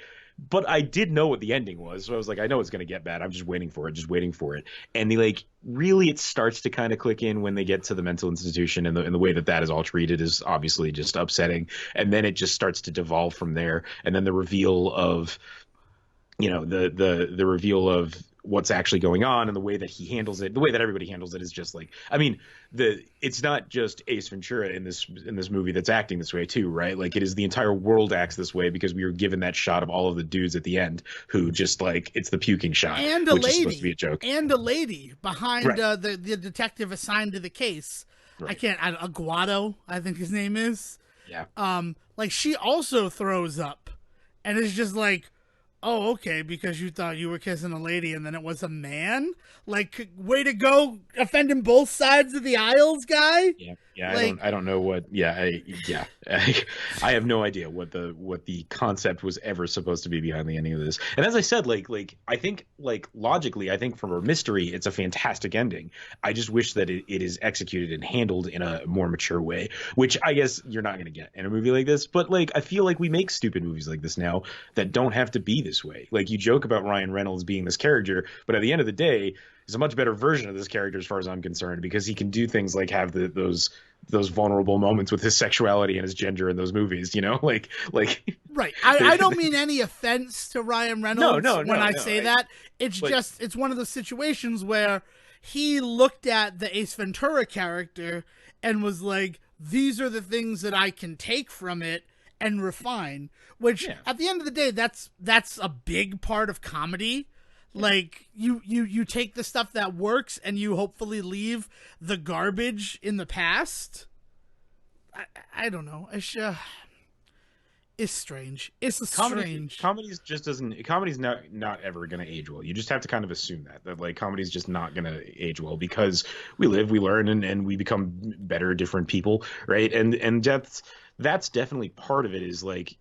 [SPEAKER 2] But I did know what the ending was, so I was like, I know it's going to get bad. I'm just waiting for it. And really it starts to kind of click in when they get to the mental institution, and the way that is all treated is obviously just upsetting. And then it just starts to devolve from there. And then the reveal of, the reveal of what's actually going on and the way that he handles it, the way that everybody handles it is just like, I mean, it's not just Ace Ventura in this movie that's acting this way too, right? Like, it is the entire world acts this way because we were given that shot of all of the dudes at the end who just like, it's the puking shot,
[SPEAKER 1] and a
[SPEAKER 2] which
[SPEAKER 1] lady,
[SPEAKER 2] is supposed to be a joke,
[SPEAKER 1] and a lady behind
[SPEAKER 2] right.
[SPEAKER 1] The detective assigned to the case.
[SPEAKER 2] Right.
[SPEAKER 1] Aguado, I think his name is.
[SPEAKER 2] Yeah.
[SPEAKER 1] Like, she also throws up, and it's just like, oh, okay, because you thought you were kissing a lady and then it was a man? Like, way to go, offending both sides of the aisles, guy?
[SPEAKER 2] Yeah,
[SPEAKER 1] like,
[SPEAKER 2] I don't know what. I have no idea what the concept was ever supposed to be behind the ending of this. And as I said, like I think logically, I think from a mystery, it's a fantastic ending. I just wish that it is executed and handled in a more mature way, which I guess you're not going to get in a movie like this. But like, I feel like we make stupid movies like this now that don't have to be this way. Like, you joke about Ryan Reynolds being this character, but at the end of the day, he's a much better version of this character as far as I'm concerned, because he can do things like have those vulnerable moments with his sexuality and his gender in those movies, like
[SPEAKER 1] right. I don't mean any offense to Ryan Reynolds when I say that. It's just, it's one of those situations where he looked at the Ace Ventura character and was like, these are the things that I can take from it and refine, which at the end of the day, that's a big part of comedy. Like, you take the stuff that works and you hopefully leave the garbage in the past. I don't know. It's strange. It's strange.
[SPEAKER 2] Comedy's not ever going to age well. You just have to kind of assume that like comedy's just not going to age well, because we live, we learn, and we become better, different people, right? And that's definitely part of it, is like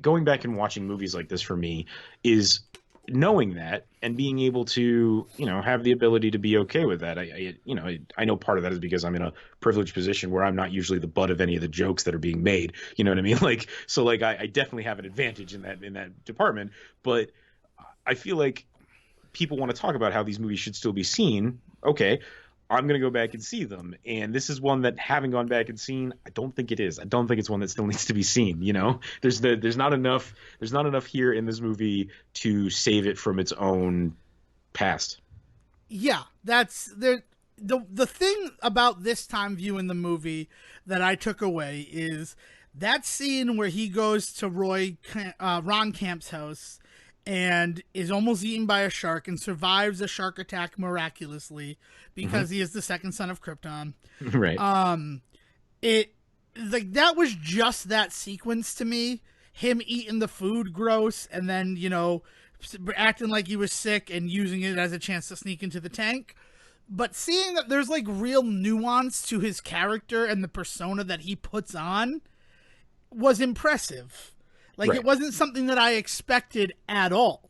[SPEAKER 2] going back and watching movies like this for me is knowing that and being able to, have the ability to be okay with that. I know part of that is because I'm in a privileged position where I'm not usually the butt of any of the jokes that are being made. You know what I mean? Like, so like I definitely have an advantage in that department, but I feel like people want to talk about how these movies should still be seen. Okay, I'm going to go back and see them. And this is one that, having gone back and seen, I don't think it is. I don't think it's one that still needs to be seen. There's not enough here in this movie to save it from its own past.
[SPEAKER 1] Yeah, that's the thing about this time viewing the movie that I took away is that scene where he goes to Ron Camp's house and is almost eaten by a shark and survives a shark attack miraculously because he is the second son of Krypton.
[SPEAKER 2] Right.
[SPEAKER 1] It like that was just that sequence to me. Him eating the food gross and then, acting like he was sick and using it as a chance to sneak into the tank. But seeing that there's like real nuance to his character and the persona that he puts on was impressive. Like,
[SPEAKER 2] right.
[SPEAKER 1] It wasn't something that I expected at all.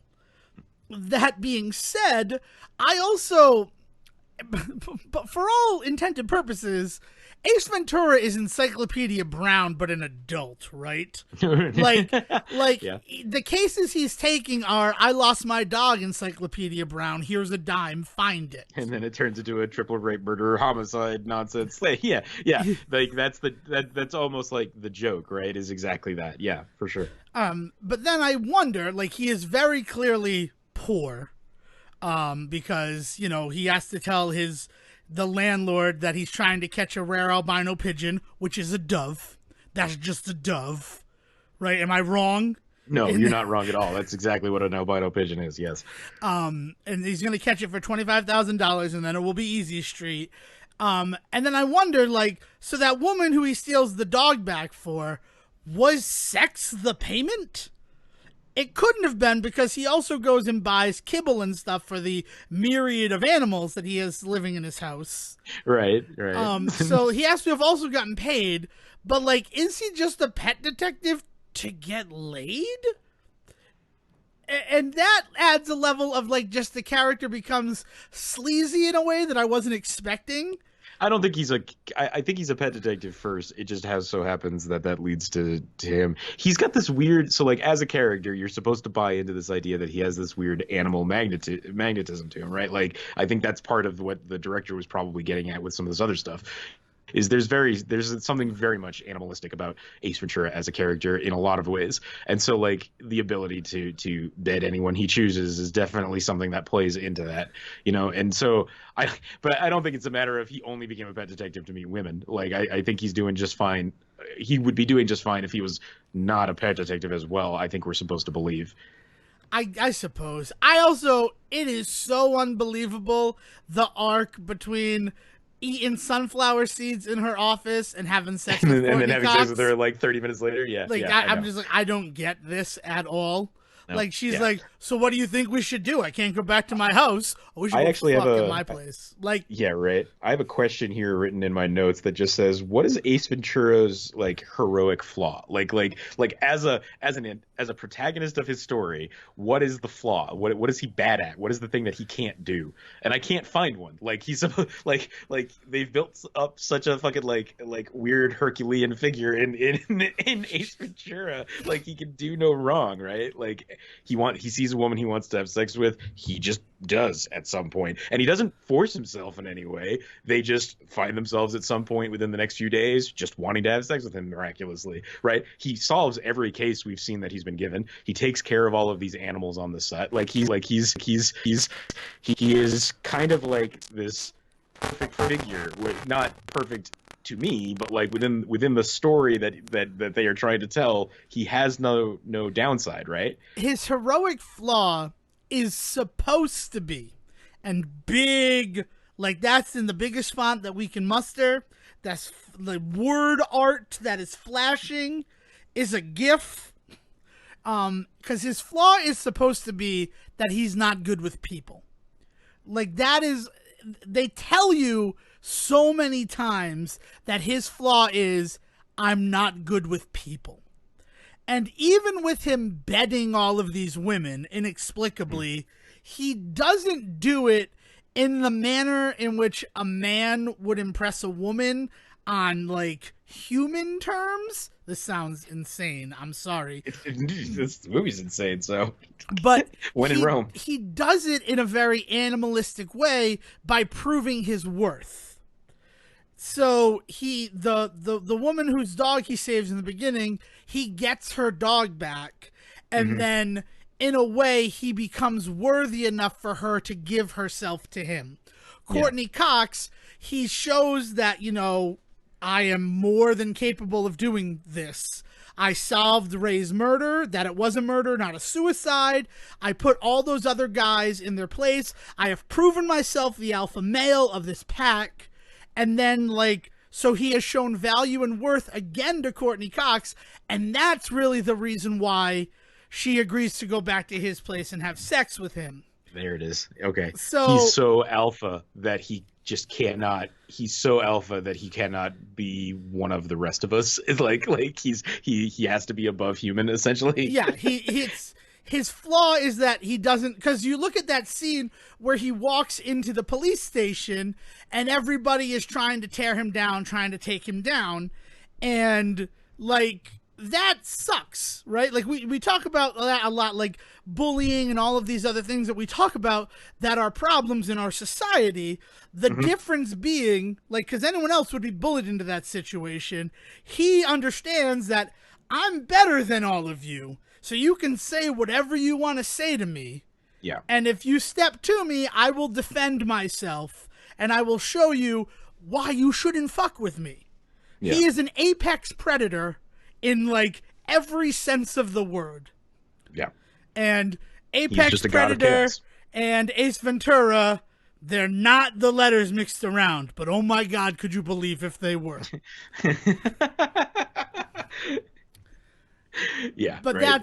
[SPEAKER 1] That being said, I also, but for all intended purposes, Ace Ventura is Encyclopedia Brown, but an adult, right? Like
[SPEAKER 2] Yeah.
[SPEAKER 1] The cases he's taking are, I lost my dog, Encyclopedia Brown, here's a dime, find it.
[SPEAKER 2] And then it turns into a triple rape, murder, homicide nonsense. Like, yeah. Like that's almost like the joke, right? Is exactly that. Yeah, for sure.
[SPEAKER 1] But then I wonder, like, he is very clearly poor, because he has to tell the landlord that he's trying to catch a rare albino pigeon, which is a dove. That's just a dove, right? Am I wrong?
[SPEAKER 2] No, you're not wrong at all. That's exactly what an albino pigeon is. Yes.
[SPEAKER 1] And he's going to catch it for $25,000, and then it will be Easy Street. And then I wonder, like, so that woman who he steals the dog back for, was sex the payment? It couldn't have been, because he also goes and buys kibble and stuff for the myriad of animals that he has living in his house.
[SPEAKER 2] Right.
[SPEAKER 1] So he has to have also gotten paid, but, like, is he just a pet detective to get laid? And that adds a level of, like, just the character becomes sleazy in a way that I wasn't expecting.
[SPEAKER 2] I don't think I think he's a pet detective first. It just so happens that leads to him. He's got this weird, so like as a character, you're supposed to buy into this idea that he has this weird animal magnetism to him, right? Like, I think that's part of what the director was probably getting at with some of this other stuff. Is there's something very much animalistic about Ace Ventura as a character in a lot of ways. And so like the ability to bed anyone he chooses is definitely something that plays into that, and so but I don't think it's a matter of he only became a pet detective to meet women. Like I think he's doing just fine. He would be doing just fine if he was not a pet detective as well. I think we're supposed to believe.
[SPEAKER 1] I suppose. It is so unbelievable, the arc between eating sunflower seeds in her office and having sex with Courtney
[SPEAKER 2] and then having
[SPEAKER 1] Cox.
[SPEAKER 2] sex with her like 30 minutes later. Yeah.
[SPEAKER 1] Like,
[SPEAKER 2] yeah,
[SPEAKER 1] I'm just like, I don't get this at all.
[SPEAKER 2] No,
[SPEAKER 1] like, she's
[SPEAKER 2] yeah.
[SPEAKER 1] like, so what do you think we should do? I can't go back to my house. We should go in my place. Like,
[SPEAKER 2] yeah, right. I have a question here written in my notes that just says, what is Ace Ventura's like heroic flaw? Like as a protagonist of his story, what is the flaw? What is he bad at? What is the thing that he can't do? And I can't find one. Like he's like they've built up such a fucking like weird Herculean figure in Ace Ventura. Like he can do no wrong, right? Like he sees a woman he wants to have sex with, he just does at some point, and he doesn't force himself in any way. They just find themselves at some point within the next few days just wanting to have sex with him miraculously, right? He solves every case we've seen that he's been given. He takes care of all of these animals on the set. He is kind of like this perfect figure, not perfect to me, but like within the story that they are trying to tell, he has no downside, right?
[SPEAKER 1] His heroic flaw is supposed to be, and big, like that's in the biggest font that we can muster, that's the word art that is flashing, is a GIF. Because his flaw is supposed to be that he's not good with people. Like that is, they tell you so many times that his flaw is, I'm not good with people. And even with him bedding all of these women inexplicably, he doesn't do it in the manner in which a man would impress a woman on like human terms. This sounds insane. I'm sorry.
[SPEAKER 2] This movie's insane, so.
[SPEAKER 1] But
[SPEAKER 2] when in Rome.
[SPEAKER 1] He does it in a very animalistic way by proving his worth. So the woman whose dog he saves in the beginning, he gets her dog back, and then in a way he becomes worthy enough for her to give herself to him. Courtney Cox, he shows that, I am more than capable of doing this. I solved Ray's murder, that it was a murder, not a suicide. I put all those other guys in their place. I have proven myself the alpha male of this pack. And then, like, so he has shown value and worth again to Courtney Cox. And that's really the reason why she agrees to go back to his place and have sex with him.
[SPEAKER 2] There it is. Okay.
[SPEAKER 1] So
[SPEAKER 2] he's so alpha that he just cannot. He's so alpha that he cannot be one of the rest of us. It's like he has to be above human, essentially.
[SPEAKER 1] Yeah, his flaw is that he doesn't, because you look at that scene where he walks into the police station and everybody is trying to tear him down, trying to take him down, and like that sucks, right? Like we talk about that a lot, like bullying and all of these other things that we talk about that are problems in our society. The difference being, like, because anyone else would be bullied into that situation, he understands that I'm better than all of you, so you can say whatever you want to say to me.
[SPEAKER 2] Yeah.
[SPEAKER 1] And if you step to me, I will defend myself, and I will show you why you shouldn't fuck with me. Yeah. He is an apex predator in, like, every sense of the word.
[SPEAKER 2] Yeah.
[SPEAKER 1] And Apex Predator and Ace Ventura, they're not the letters mixed around, but oh my God, could you believe if they were?
[SPEAKER 2] Yeah.
[SPEAKER 1] But
[SPEAKER 2] right.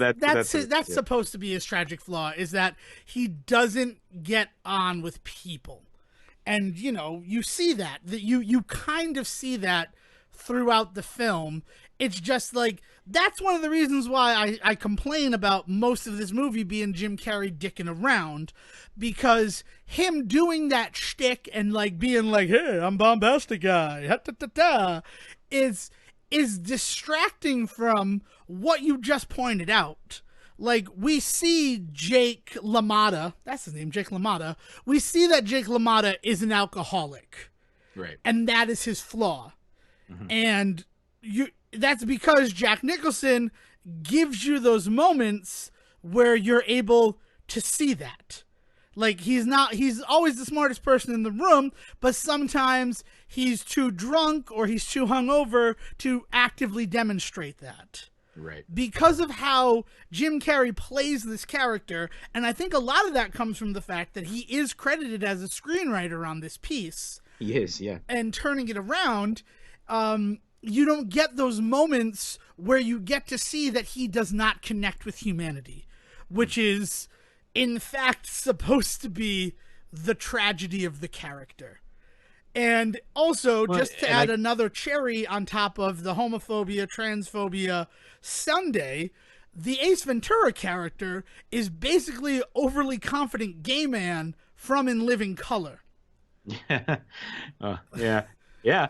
[SPEAKER 1] that's supposed to be his tragic flaw, is that he doesn't get on with people. And, you know, you see that you kind of see that throughout the film. It's just like, that's one of the reasons why I complain about most of this movie being Jim Carrey dicking around, because him doing that shtick and like being like, hey, I'm bombastic guy, is distracting from what you just pointed out. Like, we see Jake LaMotta, that's his name, Jake LaMotta. We see that Jake LaMotta is an alcoholic.
[SPEAKER 2] Right.
[SPEAKER 1] And that is his flaw. And that's because Jack Nicholson gives you those moments where you're able to see that. Like, he's always the smartest person in the room, but sometimes he's too drunk or he's too hungover to actively demonstrate that.
[SPEAKER 2] Right.
[SPEAKER 1] Because of how Jim Carrey plays this character, and I think a lot of that comes from the fact that he is credited as a screenwriter on this piece.
[SPEAKER 2] He is, yeah.
[SPEAKER 1] And turning it around, you don't get those moments where you get to see that he does not connect with humanity, which is, in fact, supposed to be the tragedy of the character. And also, just to add another cherry on top of the homophobia, transphobia sundae, the Ace Ventura character is basically an overly confident gay man from In Living Color.
[SPEAKER 2] Yeah. Yeah.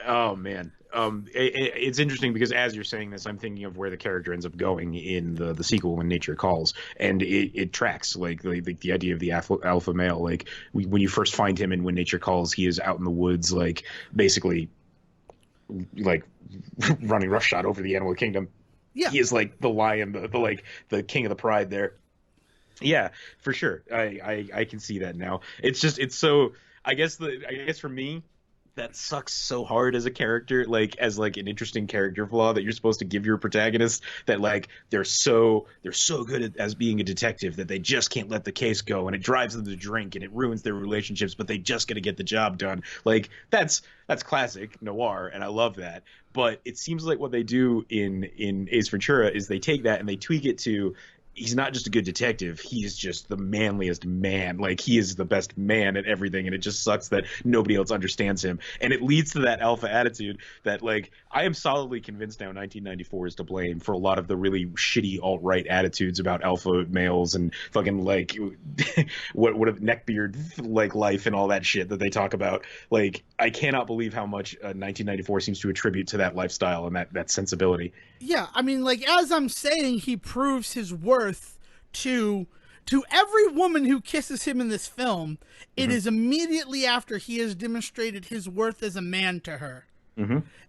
[SPEAKER 2] Oh, man. It's interesting because as you're saying this, I'm thinking of where the character ends up going in the sequel, When Nature Calls, and it tracks like the idea of the alpha male. Like when you first find him in When Nature Calls, he is out in the woods, like basically like running roughshod over the animal kingdom. Yeah, he is like the lion, the king of the pride there. Yeah, for sure. I can see that now. It's so. I guess for me, that sucks so hard as a character, like as like an interesting character flaw that you're supposed to give your protagonist, that like they're so good as being a detective that they just can't let the case go, and it drives them to drink and it ruins their relationships, but they just got to get the job done. Like that's classic noir, and I love that. But it seems like what they do in Ace Ventura is they take that and they tweak it to, he's not just a good detective, he's just the manliest man. Like, he is the best man at everything, and it just sucks that nobody else understands him. And it leads to that alpha attitude that, like, I am solidly convinced now 1994 is to blame for a lot of the really shitty alt-right attitudes about alpha males and fucking, like, what a neckbeard, like, life and all that shit that they talk about. Like, I cannot believe how much 1994 seems to attribute to that lifestyle and that sensibility.
[SPEAKER 1] Yeah, I mean, like, as I'm saying, he proves his worth to every woman who kisses him in this film. It is immediately after he has demonstrated his worth as a man to her.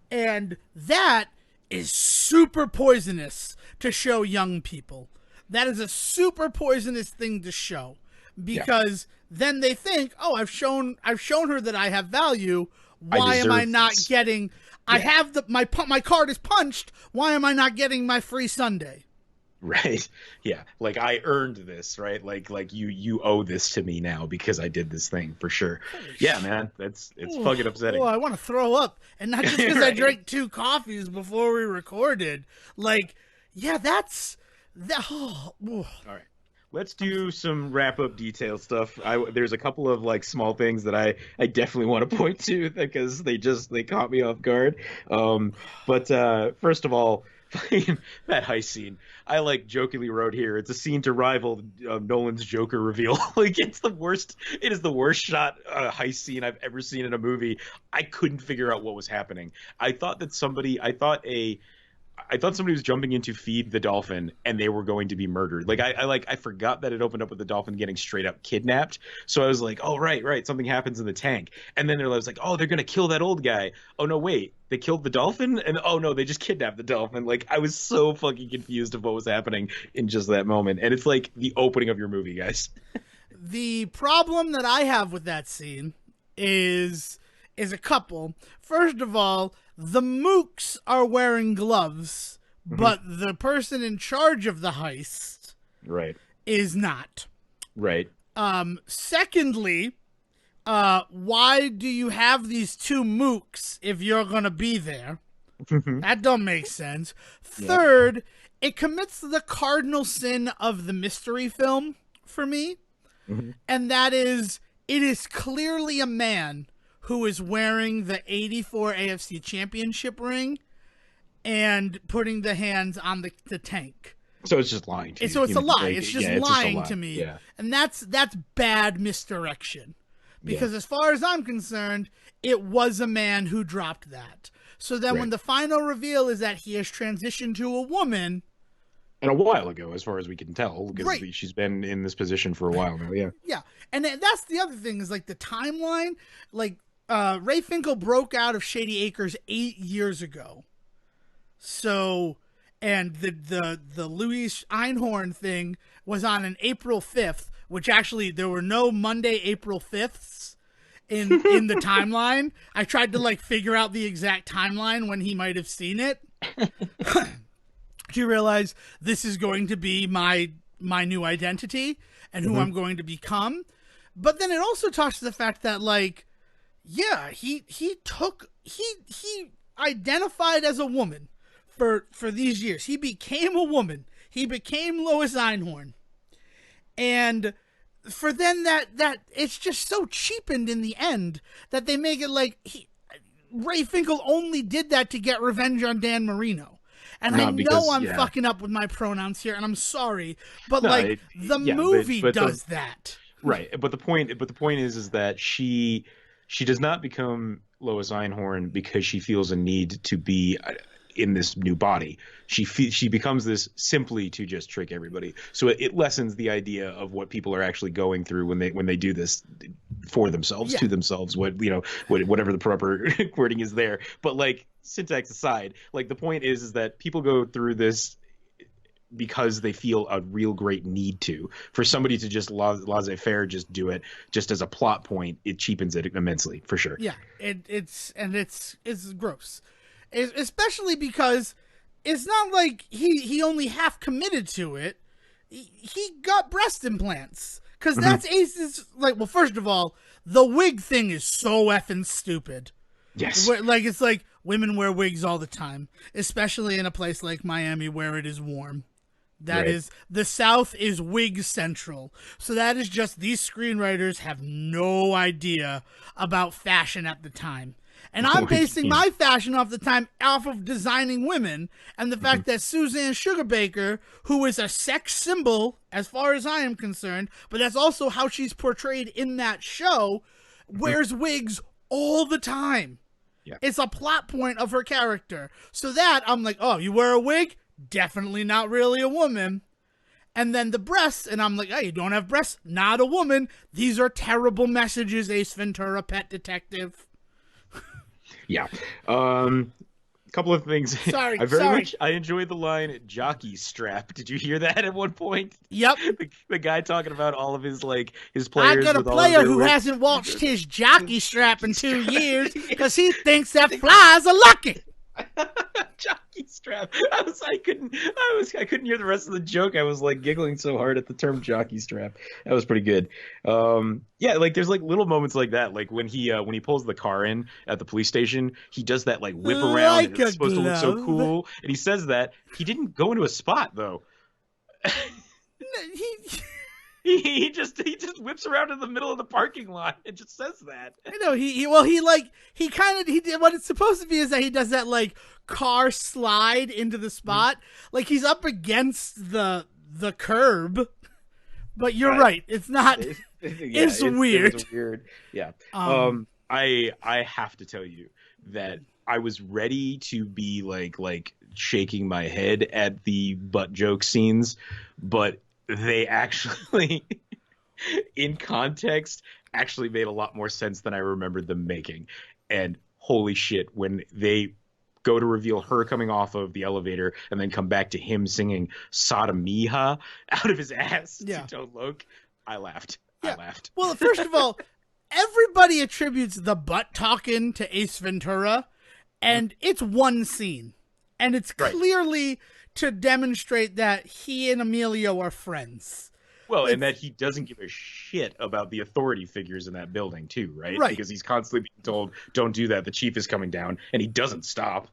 [SPEAKER 1] And that is super poisonous to show young people. That is a super poisonous thing to show, because then they think, oh, I've shown her that I have value. Why am I not getting I have my card is punched. Why am I not getting my free sundae?
[SPEAKER 2] Right. Yeah. Like I earned this, right? Like you owe this to me now because I did this thing for sure. Yeah, man. It's fucking upsetting.
[SPEAKER 1] Oh, I want to throw up. And not just because I
[SPEAKER 2] Right.
[SPEAKER 1] drank 2 coffees before we recorded. Like, yeah, that's that. Oh.
[SPEAKER 2] All right. Let's do some wrap up detail stuff. There's a couple of like small things that I definitely want to point to because they caught me off guard. But first of all, that heist scene, I like jokingly wrote here, it's a scene to rival Nolan's Joker reveal. Like it's the worst. It is the worst shot heist scene I've ever seen in a movie. I couldn't figure out what was happening. I thought somebody was jumping in to feed the dolphin and they were going to be murdered. Like I forgot that it opened up with the dolphin getting straight up kidnapped. So I was like, oh right, something happens in the tank. And then I was like, oh, they're gonna kill that old guy. Oh no, wait, they killed the dolphin? And oh no, they just kidnapped the dolphin. Like I was so fucking confused of what was happening in just that moment. And it's like the opening of your movie, guys.
[SPEAKER 1] The problem that I have with that scene is a couple. First of all, the mooks are wearing gloves, but the person in charge of the heist
[SPEAKER 2] Right.
[SPEAKER 1] is not.
[SPEAKER 2] Right.
[SPEAKER 1] Secondly, why do you have these 2 mooks if you're gonna be there? That don't make sense. Third, it commits the cardinal sin of the mystery film for me, and that is, it is clearly a man who is wearing the 84 AFC Championship ring and putting the hands on the tank.
[SPEAKER 2] So it's just lying to you.
[SPEAKER 1] So it's a lie.
[SPEAKER 2] Like,
[SPEAKER 1] It's just
[SPEAKER 2] it's
[SPEAKER 1] lying
[SPEAKER 2] just a
[SPEAKER 1] to
[SPEAKER 2] lie.
[SPEAKER 1] me.
[SPEAKER 2] Yeah.
[SPEAKER 1] And that's bad misdirection. Because as far as I'm concerned, it was a man who dropped that. So then when the final reveal is that he has transitioned to a woman.
[SPEAKER 2] And a while ago, as far as we can tell, because she's been in this position for a while now. Yeah.
[SPEAKER 1] Yeah. And that's the other thing is like the timeline. Like Ray Finkel broke out of Shady Acres 8 years ago. So, and the Louis Einhorn thing was on an April 5th, which actually there were no Monday, April 5ths in the timeline. I tried to like figure out the exact timeline when he might have seen it. To realize this is going to be my new identity and who I'm going to become. But then it also talks to the fact that like, yeah, he identified as a woman for these years. He became a woman. He became Lois Einhorn. And for then that it's just so cheapened in the end that they make it like Ray Finkel only did that to get revenge on Dan Marino. And I know I'm fucking up with my pronouns here, and I'm sorry, but the movie does that.
[SPEAKER 2] Right, but the point is that she does not become Lois Einhorn because she feels a need to be in this new body. She becomes this simply to just trick everybody. So it lessens the idea of what people are actually going through when they do this for themselves, to themselves. Whatever the proper wording is there. But like syntax aside, like the point is that people go through this because they feel a real great need to. For somebody to just laissez-faire just do it just as a plot point, it cheapens it immensely, for sure.
[SPEAKER 1] Yeah, it's gross. Especially because it's not like he only half committed to it. He got breast implants. Because that's Ace's, like, well, first of all, the wig thing is so effing stupid.
[SPEAKER 2] Yes.
[SPEAKER 1] Like, it's like women wear wigs all the time, especially in a place like Miami where it is warm. That is, the South is wig central. So that is just, these screenwriters have no idea about fashion at the time. And I'm basing my fashion off of designing women and the fact that Suzanne Sugarbaker, who is a sex symbol as far as I am concerned, but that's also how she's portrayed in that show, wears wigs all the time.
[SPEAKER 2] Yeah.
[SPEAKER 1] It's a plot point of her character. So that, I'm like, oh, you wear a wig? Definitely not really a woman. And then the breasts, and I'm like, oh, you don't have breasts? Not a woman. These are terrible messages, Ace Ventura, Pet Detective.
[SPEAKER 2] Yeah. couple of things.
[SPEAKER 1] Sorry,
[SPEAKER 2] I enjoyed the line "jockey strap." Did you hear that at one point?
[SPEAKER 1] Yep.
[SPEAKER 2] The guy talking about all of his his
[SPEAKER 1] I
[SPEAKER 2] players.
[SPEAKER 1] got a
[SPEAKER 2] with all of
[SPEAKER 1] player
[SPEAKER 2] their
[SPEAKER 1] who
[SPEAKER 2] work.
[SPEAKER 1] hasn't watched his jockey strap in 2 years because he thinks that flies are lucky.
[SPEAKER 2] Jockey strap. I couldn't hear the rest of the joke. I was like giggling so hard at the term jockey strap. That was pretty good. Yeah, like there's like little moments like that. Like when he pulls the car in at the police station, he does that like whip around
[SPEAKER 1] Like
[SPEAKER 2] and it's
[SPEAKER 1] a
[SPEAKER 2] supposed to look so
[SPEAKER 1] glove.
[SPEAKER 2] cool. And he says that he didn't go into a spot though. He just whips around in the middle of the parking lot and just says that.
[SPEAKER 1] I know he did what it's supposed to be is that he does that like car slide into the spot, like he's up against the curb. But you're right. It's not. It's weird.
[SPEAKER 2] It's weird. Yeah. I have to tell you that I was ready to be like shaking my head at the butt joke scenes, but they actually, in context, actually made a lot more sense than I remembered them making. And holy shit, when they go to reveal her coming off of the elevator and then come back to him singing Sodomiha out of his ass to Don't Look, I laughed. I laughed.
[SPEAKER 1] Well, first of all, everybody attributes the butt talking to Ace Ventura, and it's one scene. And it's clearly to demonstrate that he and Emilio are friends.
[SPEAKER 2] Well, and that he doesn't give a shit about the authority figures in that building, too, right?
[SPEAKER 1] Right.
[SPEAKER 2] Because he's constantly being told, don't do that, the chief is coming down, and he doesn't stop.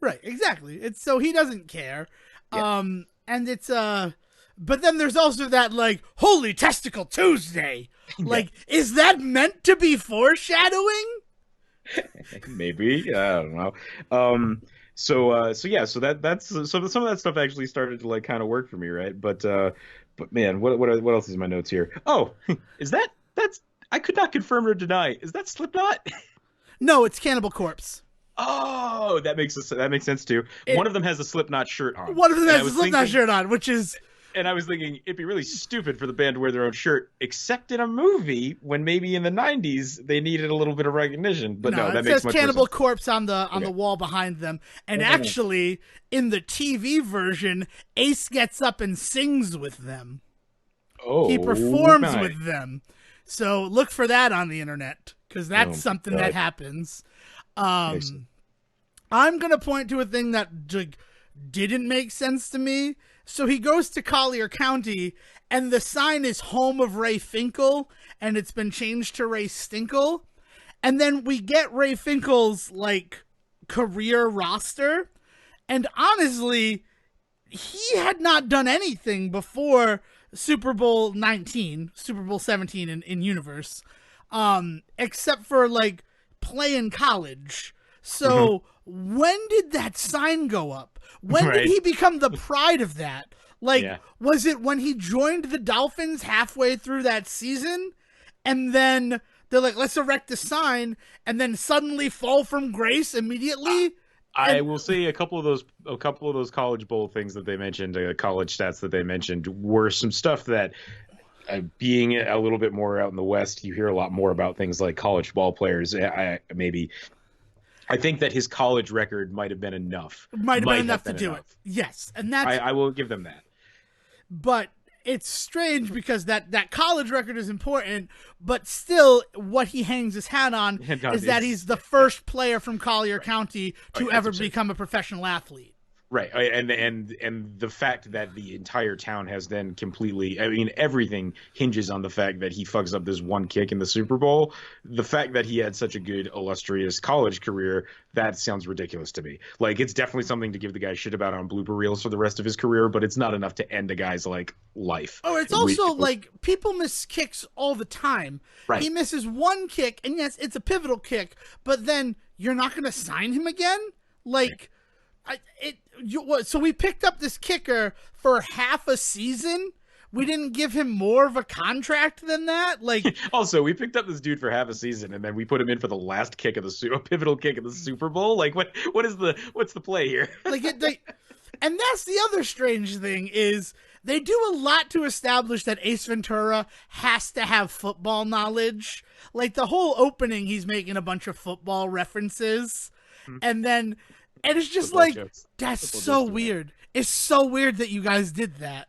[SPEAKER 1] Right, exactly. It's so he doesn't care.
[SPEAKER 2] Yeah.
[SPEAKER 1] And it's but then there's also that like Holy Testicle Tuesday. Like, is that meant to be foreshadowing?
[SPEAKER 2] Maybe. I don't know. So that's some of that stuff actually started to like kind of work for me, right? But man, what else is in my notes here? Oh, that's I could not confirm or deny. Is that Slipknot?
[SPEAKER 1] No, it's Cannibal Corpse.
[SPEAKER 2] Oh, that makes sense too. One of them has a Slipknot shirt on.
[SPEAKER 1] One of them has a Slipknot shirt on, which is.
[SPEAKER 2] And I was thinking it'd be really stupid for the band to wear their own shirt, except in a movie when maybe in the '90s they needed a little bit of recognition. But no, that makes much more sense. It says Cannibal
[SPEAKER 1] Corpse on the wall behind them, and actually in the TV version, Ace gets up and sings with them.
[SPEAKER 2] Oh,
[SPEAKER 1] he performs with them. So look for that on the internet because that's something that happens. I'm gonna point to a thing that didn't make sense to me. So he goes to Collier County, and the sign is home of Ray Finkel, and it's been changed to Ray Stinkle. And then we get Ray Finkel's, like, career roster. And honestly, he had not done anything before Super Bowl 17 in Universe, except for, like, play in college. So when did that sign go up? When did he become the pride of that? Like, was it when he joined the Dolphins halfway through that season? And then they're like, let's erect a sign, and then suddenly fall from grace immediately?
[SPEAKER 2] I will say a couple of those College Bowl things that they mentioned, college stats that they mentioned, were some stuff that, being a little bit more out in the West, you hear a lot more about things like college ball players. I think that his college record might have been enough.
[SPEAKER 1] Might have been enough to do it. Yes, and that's.
[SPEAKER 2] I will give them that.
[SPEAKER 1] But it's strange because that college record is important, but still, what he hangs his hat on is that he's the first player from Collier County to ever become a professional athlete.
[SPEAKER 2] Right, and the fact that the entire town has then completely, I mean, everything hinges on the fact that he fucks up this one kick in the Super Bowl. The fact that he had such a good, illustrious college career, that sounds ridiculous to me. Like, it's definitely something to give the guy shit about on blooper reels for the rest of his career, but it's not enough to end a guy's, like, life.
[SPEAKER 1] Oh, it's also, like, people miss kicks all the time.
[SPEAKER 2] Right.
[SPEAKER 1] He misses one kick, and yes, it's a pivotal kick, but then you're not going to sign him again? Like... So we picked up this kicker for half a season. We didn't give him more of a contract than that. Like,
[SPEAKER 2] also, we picked up this dude for half a season, and then we put him in for the last kick of a pivotal kick of the Super Bowl. Like, what's the play here?
[SPEAKER 1] Like, and that's the other strange thing is they do a lot to establish that Ace Ventura has to have football knowledge. Like the whole opening, he's making a bunch of football references, and then. And it's just
[SPEAKER 2] Football
[SPEAKER 1] like,
[SPEAKER 2] jokes.
[SPEAKER 1] that's
[SPEAKER 2] Football
[SPEAKER 1] so
[SPEAKER 2] jokes do that.
[SPEAKER 1] weird. It's so weird that you guys did that.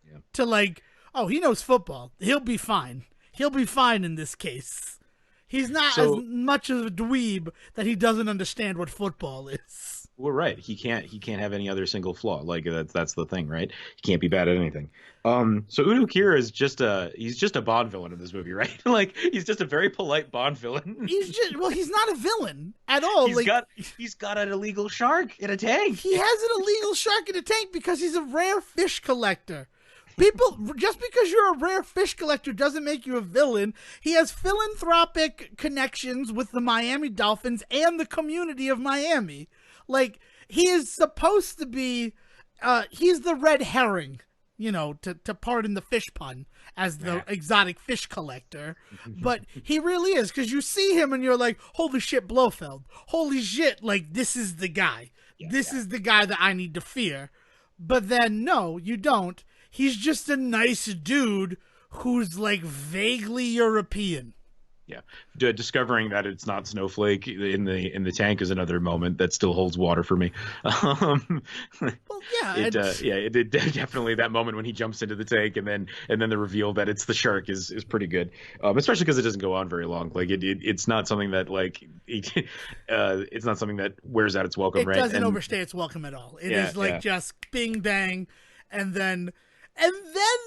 [SPEAKER 2] Yeah.
[SPEAKER 1] To like, oh, he knows football. He'll be fine. He'll be fine in this case. He's not as much of a dweeb that he doesn't understand what football is.
[SPEAKER 2] Well, right. He can't have any other single flaw. Like that's the thing, right? He can't be bad at anything. So Udo Kier is just a Bond villain in this movie, right? Like he's just a very polite Bond villain.
[SPEAKER 1] He's not a villain at all.
[SPEAKER 2] He's got an illegal shark in a tank.
[SPEAKER 1] He has an illegal shark in a tank because he's a rare fish collector. Just because you're a rare fish collector doesn't make you a villain. He has philanthropic connections with the Miami Dolphins and the community of Miami. Like, he is supposed to be, he's the red herring, you know, to pardon the fish pun, as the exotic fish collector. But he really is, because you see him and you're like, holy shit, Blofeld. Holy shit, like, this is the guy. This is the guy that I need to fear. But then, no, you don't. He's just a nice dude who's, like, vaguely European.
[SPEAKER 2] Yeah, discovering that it's not Snowflake in the tank is another moment that still holds water for me.
[SPEAKER 1] Well, yeah,
[SPEAKER 2] it definitely that moment when he jumps into the tank and then the reveal that it's the shark is pretty good, especially because it doesn't go on very long. Like it's not something that it's not something that wears out its welcome.
[SPEAKER 1] It doesn't overstay its welcome at all. It is just bing bang, and then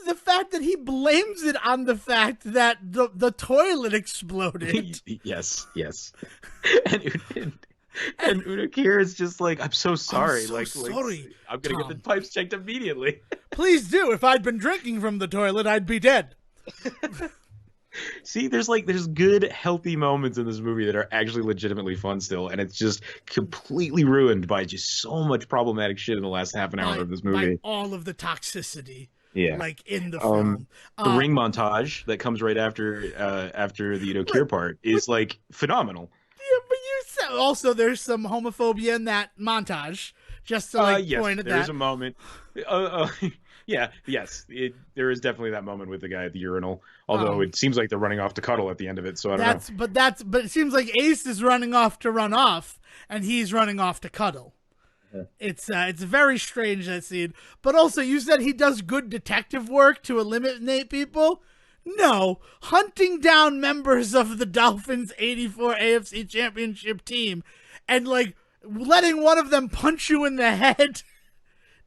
[SPEAKER 1] the fact that he blames it on the fact that the toilet exploded.
[SPEAKER 2] Yes. And Udo Kier is just like, I'm so sorry.
[SPEAKER 1] Sorry,
[SPEAKER 2] I'm going to get the pipes checked immediately.
[SPEAKER 1] Please do. If I'd been drinking from the toilet, I'd be dead.
[SPEAKER 2] See, there's good, healthy moments in this movie that are actually legitimately fun still, and it's just completely ruined by just so much problematic shit in the last half an hour of this movie.
[SPEAKER 1] By all of the toxicity.
[SPEAKER 2] Yeah,
[SPEAKER 1] like in the film.
[SPEAKER 2] The ring montage that comes right after the Udo Kier part is like phenomenal.
[SPEAKER 1] Yeah, but you said also there's some homophobia in that montage. Just to point at that.
[SPEAKER 2] There's a moment. Yes, there is definitely that moment with the guy at the urinal. Although it seems like they're running off to cuddle at the end of it, so I don't know.
[SPEAKER 1] But it seems like Ace is running off to run off, and he's running off to cuddle. Yeah. It's very strange, that scene. But also, you said he does good detective work to eliminate people. No, hunting down members of the Dolphins' '84 AFC Championship team and like letting one of them punch you in the head.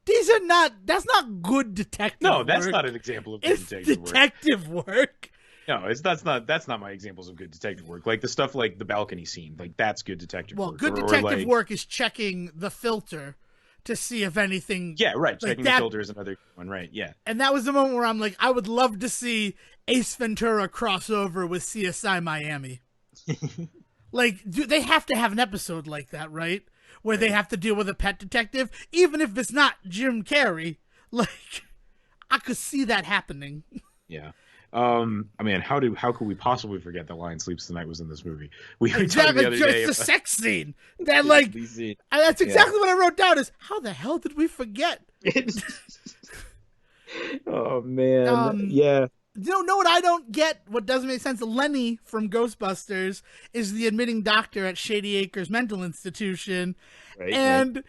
[SPEAKER 1] That's not good detective work.
[SPEAKER 2] No, that's not an example of good
[SPEAKER 1] detective work.
[SPEAKER 2] No, that's not my examples of good detective work. Like the stuff like the balcony scene, like that's good detective work.
[SPEAKER 1] Well, good detective work is checking the filter to see if anything.
[SPEAKER 2] Yeah, right. Checking the filter is another one, right? Yeah.
[SPEAKER 1] And that was the moment where I'm like, I would love to see Ace Ventura cross over with CSI Miami. Like, they have to have an episode like that, right? Where they have to deal with a pet detective, even if it's not Jim Carrey. Like, I could see that happening.
[SPEAKER 2] Yeah. I mean, how could we possibly forget that Lion Sleeps Tonight was in this movie? We were
[SPEAKER 1] talking the other day. It's a sex scene. That that's exactly what I wrote down. Is how the hell did we forget?
[SPEAKER 2] Oh man, yeah.
[SPEAKER 1] You know what I don't get? What doesn't make sense? Lenny from Ghostbusters is the admitting doctor at Shady Acres Mental Institution, and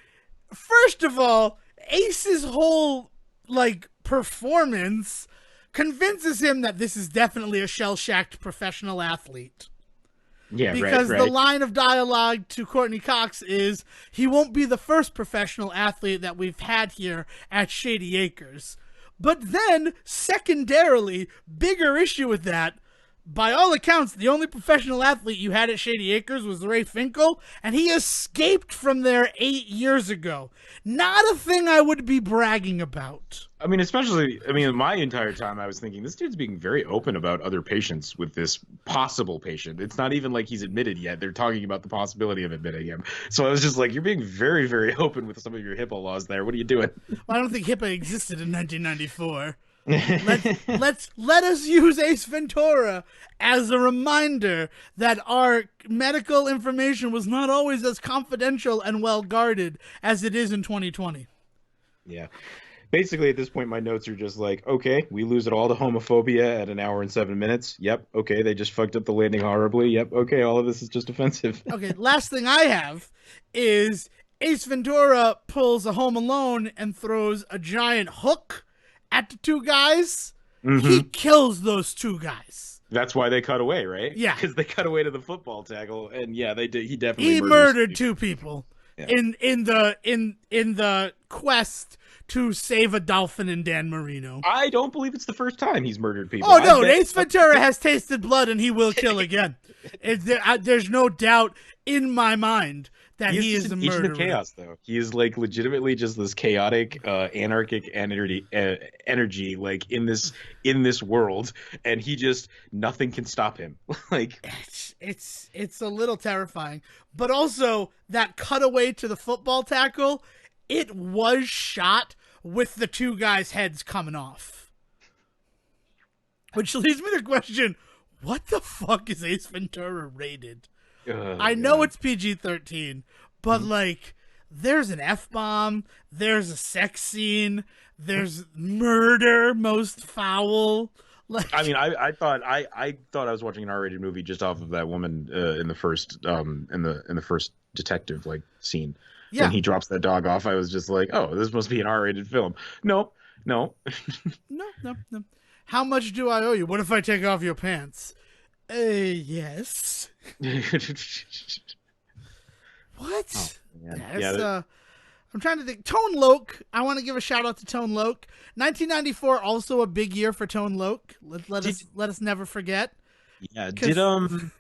[SPEAKER 1] first of all, Ace's whole performance convinces him that this is definitely a shell-shocked professional athlete.
[SPEAKER 2] Yeah,
[SPEAKER 1] because the line of dialogue to Courtney Cox is, he won't be the first professional athlete that we've had here at Shady Acres. But then, secondarily, bigger issue with that, by all accounts, the only professional athlete you had at Shady Acres was Ray Finkel, and he escaped from there 8 years ago. Not a thing I would be bragging about.
[SPEAKER 2] I mean, my entire time I was thinking, this dude's being very open about other patients with this possible patient. It's not even like he's admitted yet. They're talking about the possibility of admitting him. So I was just like, you're being very, very open with some of your HIPAA laws there. What are you doing?
[SPEAKER 1] Well, I don't think HIPAA existed in 1994. Let us use Ace Ventura as a reminder that our medical information was not always as confidential and well guarded as it is in 2020.
[SPEAKER 2] Yeah. Basically, at this point, my notes are just like, okay, we lose it all to homophobia at 1 hour and 7 minutes. Yep. Okay, they just fucked up the landing horribly. Yep. Okay, all of this is just offensive.
[SPEAKER 1] Okay, last thing I have is Ace Ventura pulls a Home Alone and throws a giant hook at the two guys. He kills those two guys.
[SPEAKER 2] That's why they cut away, right?
[SPEAKER 1] Yeah.
[SPEAKER 2] Because they cut away to the football tackle, and yeah, they did. He
[SPEAKER 1] He
[SPEAKER 2] definitely
[SPEAKER 1] murdered two people
[SPEAKER 2] Yeah.
[SPEAKER 1] in the quest to save a dolphin and Dan Marino.
[SPEAKER 2] I don't believe it's the first time he's murdered people.
[SPEAKER 1] Oh no, Ace Ventura has tasted blood and he will kill again. There's no doubt in my mind that he is a
[SPEAKER 2] agent
[SPEAKER 1] murderer.
[SPEAKER 2] of chaos, though. He is like legitimately just this chaotic, anarchic energy, like in this world, and he just nothing can stop him. Like
[SPEAKER 1] it's a little terrifying, but also that cutaway to the football tackle. It was shot with the two guys' heads coming off. Which leads me to question, what the fuck is Ace Ventura rated? I know it's PG-13, but like, there's an F-bomb, there's a sex scene, there's murder, most foul. Like,
[SPEAKER 2] I mean, I thought I was watching an R-rated movie just off of that woman in the first detective like scene.
[SPEAKER 1] yeah.
[SPEAKER 2] When he drops that dog off, I was just like, oh, this must be an R-rated film. No.
[SPEAKER 1] No. How much do I owe you? What if I take off your pants? Yes. What?
[SPEAKER 2] Oh,
[SPEAKER 1] Yeah, I'm trying to think. Tone Loc. I want to give a shout out to Tone Loc. 1994, also a big year for Tone Loc. Let us never forget.
[SPEAKER 2] Yeah. Did he turn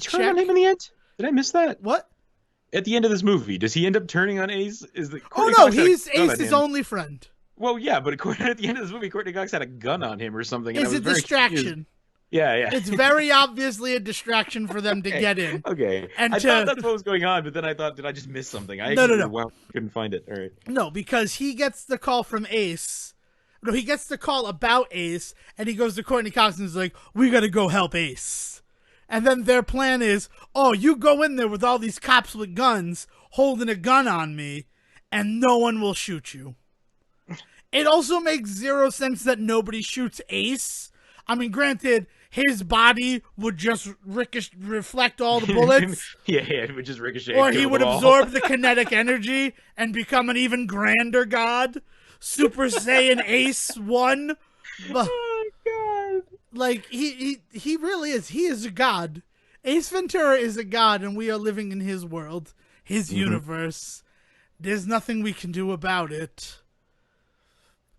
[SPEAKER 1] check?
[SPEAKER 2] on him in the end? Did I miss that?
[SPEAKER 1] What?
[SPEAKER 2] At the end of this movie, does he end up turning on Ace?
[SPEAKER 1] Oh no, he's Ace's only friend.
[SPEAKER 2] Well, yeah, but at the end of this movie, Courtney Cox had a gun on him or something.
[SPEAKER 1] It's a distraction.
[SPEAKER 2] Confused. Yeah.
[SPEAKER 1] It's very obviously a distraction for them to get in.
[SPEAKER 2] Okay.
[SPEAKER 1] And
[SPEAKER 2] I thought that's what was going on, but then I thought, did I just miss something? No. Well, couldn't find it. All right.
[SPEAKER 1] No, because he gets the call from Ace. No, he gets the call about Ace, and he goes to Courtney Cox and is like, we got to go help Ace. And then their plan is, oh, you go in there with all these cops with guns, holding a gun on me, and no one will shoot you. It also makes zero sense that nobody shoots Ace. I mean, granted, his body would just reflect all the bullets.
[SPEAKER 2] yeah, it would just ricochet.
[SPEAKER 1] Or he would absorb the kinetic energy and become an even grander god. Super Saiyan Ace 1.
[SPEAKER 2] Oh, God.
[SPEAKER 1] Like, he really is. He is a god. Ace Ventura is a god, and we are living in his world, his universe. There's nothing we can do about it.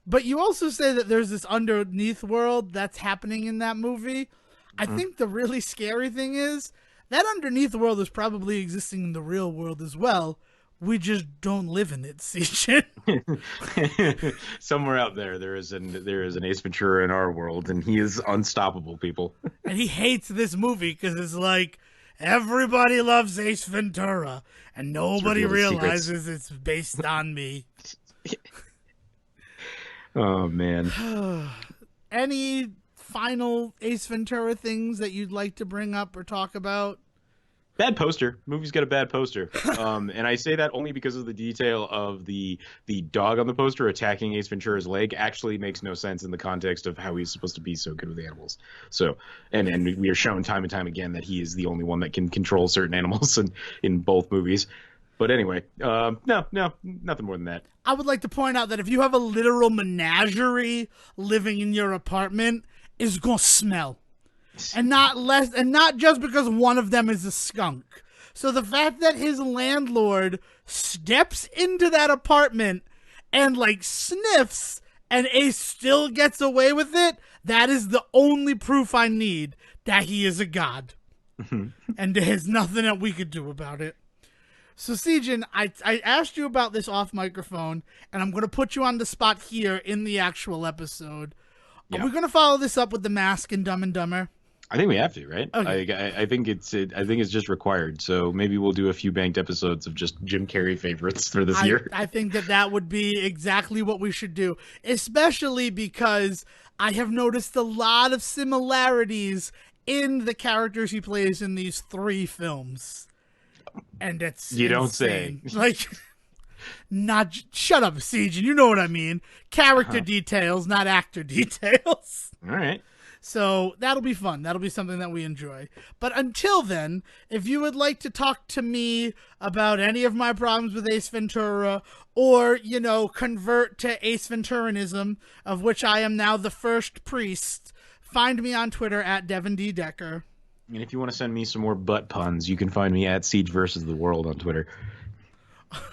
[SPEAKER 1] But you also say that there's this underneath world that's happening in that movie. I think the really scary thing is that underneath world is probably existing in the real world as well. We just don't live in it, Sijin.
[SPEAKER 2] Somewhere out there is an Ace Ventura in our world, and he is unstoppable, people.
[SPEAKER 1] And he hates this movie because it's like, everybody loves Ace Ventura, and nobody realizes it's based on me.
[SPEAKER 2] Oh, man.
[SPEAKER 1] Any final Ace Ventura things that you'd like to bring up or talk about?
[SPEAKER 2] Bad poster. Movie's got a bad poster. And I say that only because of the detail of the dog on the poster attacking Ace Ventura's leg actually makes no sense in the context of how he's supposed to be so good with animals. So, and we are shown time and time again that he is the only one that can control certain animals in both movies. But anyway, no, nothing more than that.
[SPEAKER 1] I would like to point out that if you have a literal menagerie living in your apartment, it's gonna smell. And not just because one of them is a skunk. So the fact that his landlord steps into that apartment and like sniffs and Ace still gets away with it, that is the only proof I need that he is a god. And there's nothing that we could do about it. So, Sijin, I asked you about this off microphone, and I'm going to put you on the spot here in the actual episode. Yeah. Are we going to follow this up with The Mask and Dumb and Dumber?
[SPEAKER 2] I think we have to, right?
[SPEAKER 1] Okay.
[SPEAKER 2] I think it's just required. So maybe we'll do a few banked episodes of just Jim Carrey favorites for this year.
[SPEAKER 1] I think that would be exactly what we should do, especially because I have noticed a lot of similarities in the characters he plays in these 3 films. And it's
[SPEAKER 2] you don't
[SPEAKER 1] insane.
[SPEAKER 2] say.
[SPEAKER 1] Like, shut up, Siege. You know what I mean. Character details, not actor details.
[SPEAKER 2] All right.
[SPEAKER 1] So that'll be fun. That'll be something that we enjoy. But until then, if you would like to talk to me about any of my problems with Ace Ventura, or, you know, convert to Ace Venturanism, of which I am now the first priest, find me on Twitter at Devin D. Decker.
[SPEAKER 2] And if you want to send me some more butt puns, you can find me at Siege versus the World on Twitter.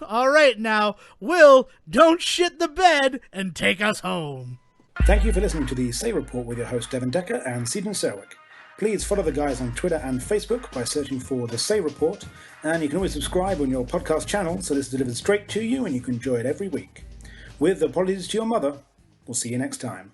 [SPEAKER 1] All right, now, Will, don't shit the bed and take us home.
[SPEAKER 3] Thank you for listening to the Say Report with your host Devin Decker and Stephen Serwick. Please follow the guys on Twitter and Facebook by searching for The Say Report, and you can always subscribe on your podcast channel so this is delivered straight to you and you can enjoy it every week. With apologies to your mother, we'll see you next time.